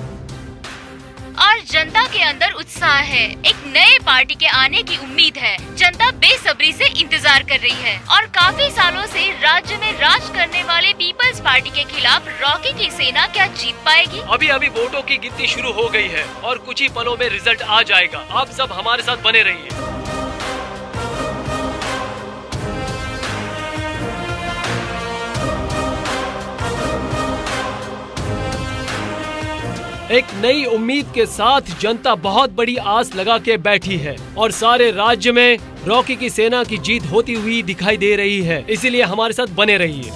और जनता के अंदर उत्साह है, एक नए पार्टी के आने की उम्मीद है। जनता बेसब्री से इंतजार कर रही है और काफी सालों से राज्य में राज करने वाले पीपल्स पार्टी के खिलाफ रॉकी की सेना क्या जीत पाएगी? अभी अभी वोटों की गिनती शुरू हो गई है और कुछ ही पलों में रिजल्ट आ जाएगा। आप सब हमारे साथ बने रहिए। एक नई उम्मीद के साथ जनता बहुत बड़ी आस लगा के बैठी है और सारे राज्य में रॉकी की सेना की जीत होती हुई दिखाई दे रही है। इसीलिए हमारे साथ बने रहिए।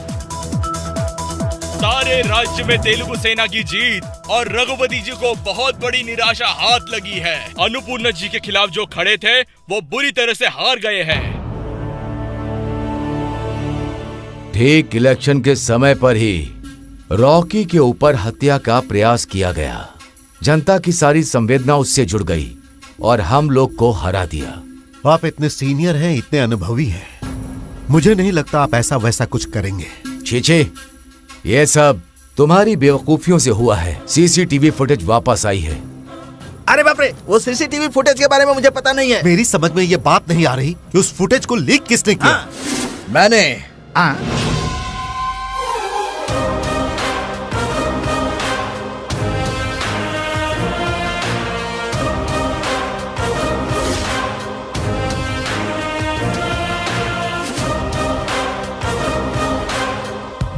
सारे राज्य में तेलुगु सेना की जीत और रघुपति जी को बहुत बड़ी निराशा हाथ लगी है। अन्नपूर्णा जी के खिलाफ जो खड़े थे वो बुरी तरह से हार गए हैं। ठीक इलेक्शन के समय पर ही रॉकी के ऊपर हत्या का प्रयास किया गया। जनता की सारी संवेदना उससे जुड़ गई और हम लोग को हरा दिया। आप इतने सीनियर हैं, इतने अनुभवी हैं, मुझे नहीं लगता आप ऐसा वैसा कुछ करेंगे। छीछे, ये सब तुम्हारी बेवकूफियों से हुआ है। सीसीटीवी फुटेज वापस आई है। अरे बाप रे, वो सीसीटीवी फुटेज के बारे में मुझे पता नहीं है। मेरी समझ में ये बात नहीं आ रही कि उस फुटेज को लीक किसने किया। मैंने।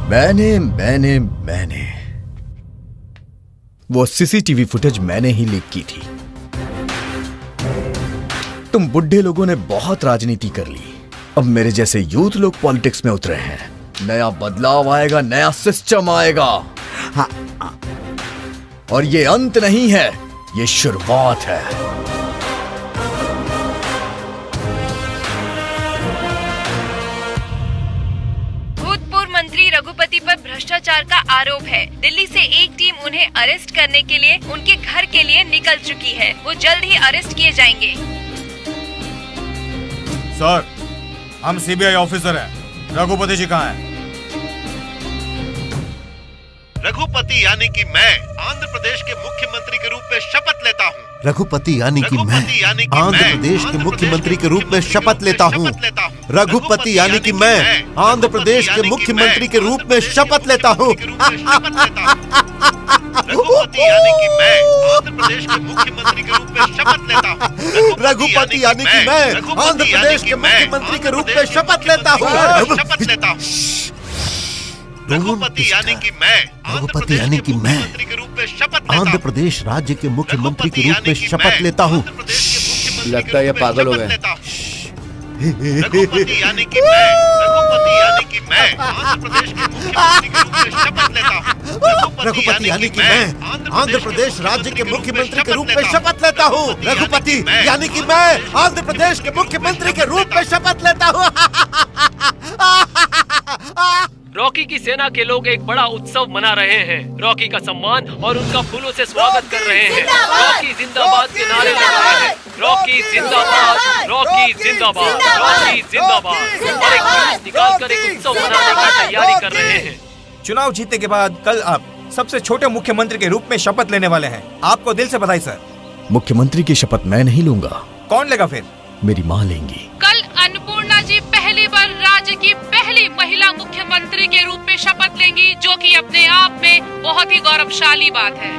मैंने वो सीसीटीवी फुटेज मैंने ही लीक की थी। तुम बुढ़े लोगों ने बहुत राजनीति कर ली, अब मेरे जैसे यूथ लोग पॉलिटिक्स में उतरे हैं। नया बदलाव आएगा, नया सिस्टम आएगा। हाँ, और ये अंत नहीं है, ये शुरुआत है। मंत्री रघुपति पर भ्रष्टाचार का आरोप है। दिल्ली से एक टीम उन्हें अरेस्ट करने के लिए उनके घर के लिए निकल चुकी है। वो जल्द ही अरेस्ट किए जाएंगे। सर, हम सीबीआई ऑफिसर हैं। रघुपति जी कहाँ हैं? रघुपति यानी कि मैं आंध्र प्रदेश के मुख्यमंत्री के रूप में शपथ लेता हूँ। रघुपति यानी कि मैं आंध्र प्रदेश के मुख्यमंत्री के रूप में शपथ लेता हूँ। रघुपति यानी कि मैं आंध्र प्रदेश के मुख्यमंत्री के रूप में शपथ लेता हूँ। रघुपति यानी कि मैं आंध्र प्रदेश के मुख्यमंत्री के रूप में शपथ लेता हूँ। रघुपति यानी कि मैं आंध्र प्रदेश के मुख्यमंत्री के रूप में शपथ लेता हूँ। रघुपति यानी कि मैं आंध्र प्रदेश राज्य के मुख्यमंत्री के रूप में शपथ लेता हूँ। लगता है ये पागल हो गए। रघुपति यानी कि मैं आंध्र प्रदेश के मुख्यमंत्री के रूप में शपथ लेता हूँ। रघुपति यानी कि मैं आंध्र प्रदेश राज्य के मुख्यमंत्री के रूप में शपथ लेता हूँ। रघुपति यानी कि मैं आंध्र प्रदेश के मुख्यमंत्री के रूप में शपथ लेता हूँ। रॉकी की सेना के लोग एक बड़ा उत्सव मना रहे हैं। रॉकी का सम्मान और उनका फूलों से स्वागत कर रहे हैं। रॉकी जिंदाबाद के नारे लगा रहे हैं। रॉकी जिंदाबाद, रॉकी जिंदाबाद, रॉकी जिंदाबाद, और एक जुलूस निकालकर एक उत्सव मनाने की तैयारी कर रहे हैं। चुनाव जीतने के बाद कल आप सबसे छोटे मुख्यमंत्री के रूप में शपथ लेने वाले हैं। आपको दिल से बधाई सर। मुख्यमंत्री की शपथ मैं नहीं लूंगा। कौन लेगा फिर? मेरी माँ लेंगी। कल अन्नपूर्णा जी पहली बार राज्य की पहली महिला मुख्यमंत्री के रूप में शपथ लेंगी, जो कि अपने आप में बहुत ही गौरवशाली बात है।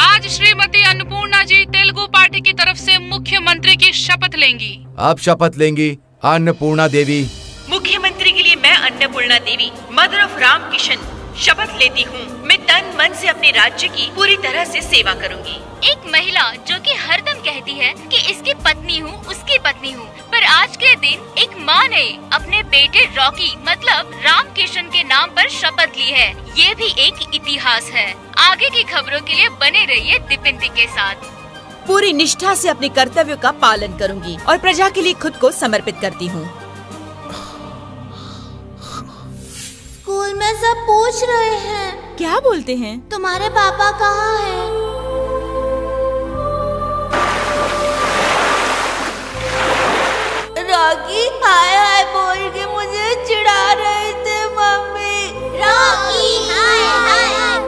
आज श्रीमती अन्नपूर्णा जी तेलुगु पार्टी की तरफ से मुख्यमंत्री की शपथ लेंगी। आप शपथ लेंगी अन्नपूर्णा देवी। मुख्यमंत्री के लिए मैं अन्नपूर्णा देवी, मदर ऑफ राम किशन, शपथ लेती हूँ। मैं तन मन से अपने राज्य की पूरी तरह से सेवा करूँगी। एक महिला जो कि हरदम कहती है कि इसकी पत्नी हूँ, उसकी पत्नी हूँ, पर आज के दिन एक माँ ने अपने बेटे रॉकी मतलब राम किशन के नाम पर शपथ ली है। ये भी एक इतिहास है। आगे की खबरों के लिए बने रहिए दीपिंती के साथ। पूरी निष्ठा से अपने कर्तव्यों का पालन करूँगी और प्रजा के लिए खुद को समर्पित करती हूँ। स्कूल में सब पूछ रहे हैं। क्या बोलते हैं? तुम्हारे पापा कहाँ हैं? रॉकी हाय हाय बोल के मुझे चिढ़ा रहे थे मम्मी। रॉकी हाय हाय।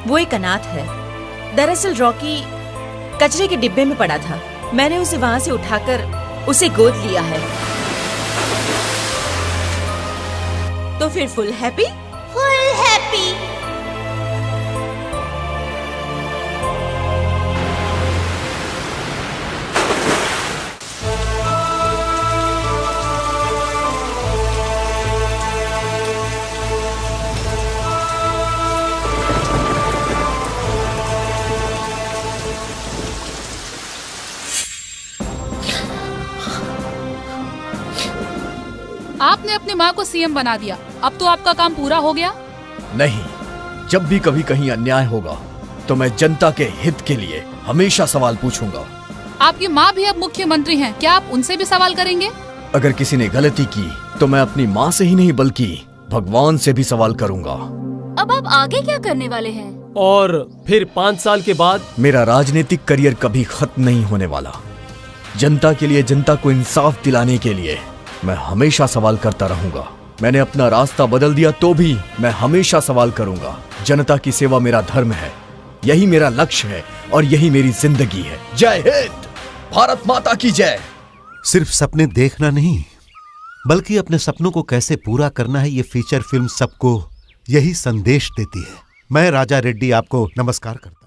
वो एक अनाथ है। दरअसल रॉकी कचरे के डिब्बे में पड़ा था। मैंने उसे वहाँ से उठाकर उसे गोद लिया है। तो फिर फुल हैप्पी? Full happy. आपने अपनी माँ को सीएम बना दिया, अब तो आपका काम पूरा हो गया? नहीं, जब भी कभी कहीं अन्याय होगा तो मैं जनता के हित के लिए हमेशा सवाल पूछूंगा। आपकी माँ भी अब मुख्यमंत्री हैं, क्या आप उनसे भी सवाल करेंगे? अगर किसी ने गलती की तो मैं अपनी माँ से ही नहीं बल्कि भगवान से भी सवाल करूंगा। अब आप आगे क्या करने वाले हैं? और फिर 5 साल के बाद मेरा राजनीतिक करियर कभी खत्म नहीं होने वाला। जनता के लिए, जनता को इंसाफ दिलाने के लिए मैं हमेशा सवाल करता रहूंगा। मैंने अपना रास्ता बदल दिया तो भी मैं हमेशा सवाल करूंगा। जनता की सेवा मेरा धर्म है, यही मेरा लक्ष्य है और यही मेरी जिंदगी है। जय हिंद, भारत माता की जय। सिर्फ सपने देखना नहीं बल्कि अपने सपनों को कैसे पूरा करना है, ये फीचर फिल्म सबको यही संदेश देती है। मैं राजा रेड्डी आपको नमस्कार करता हूं।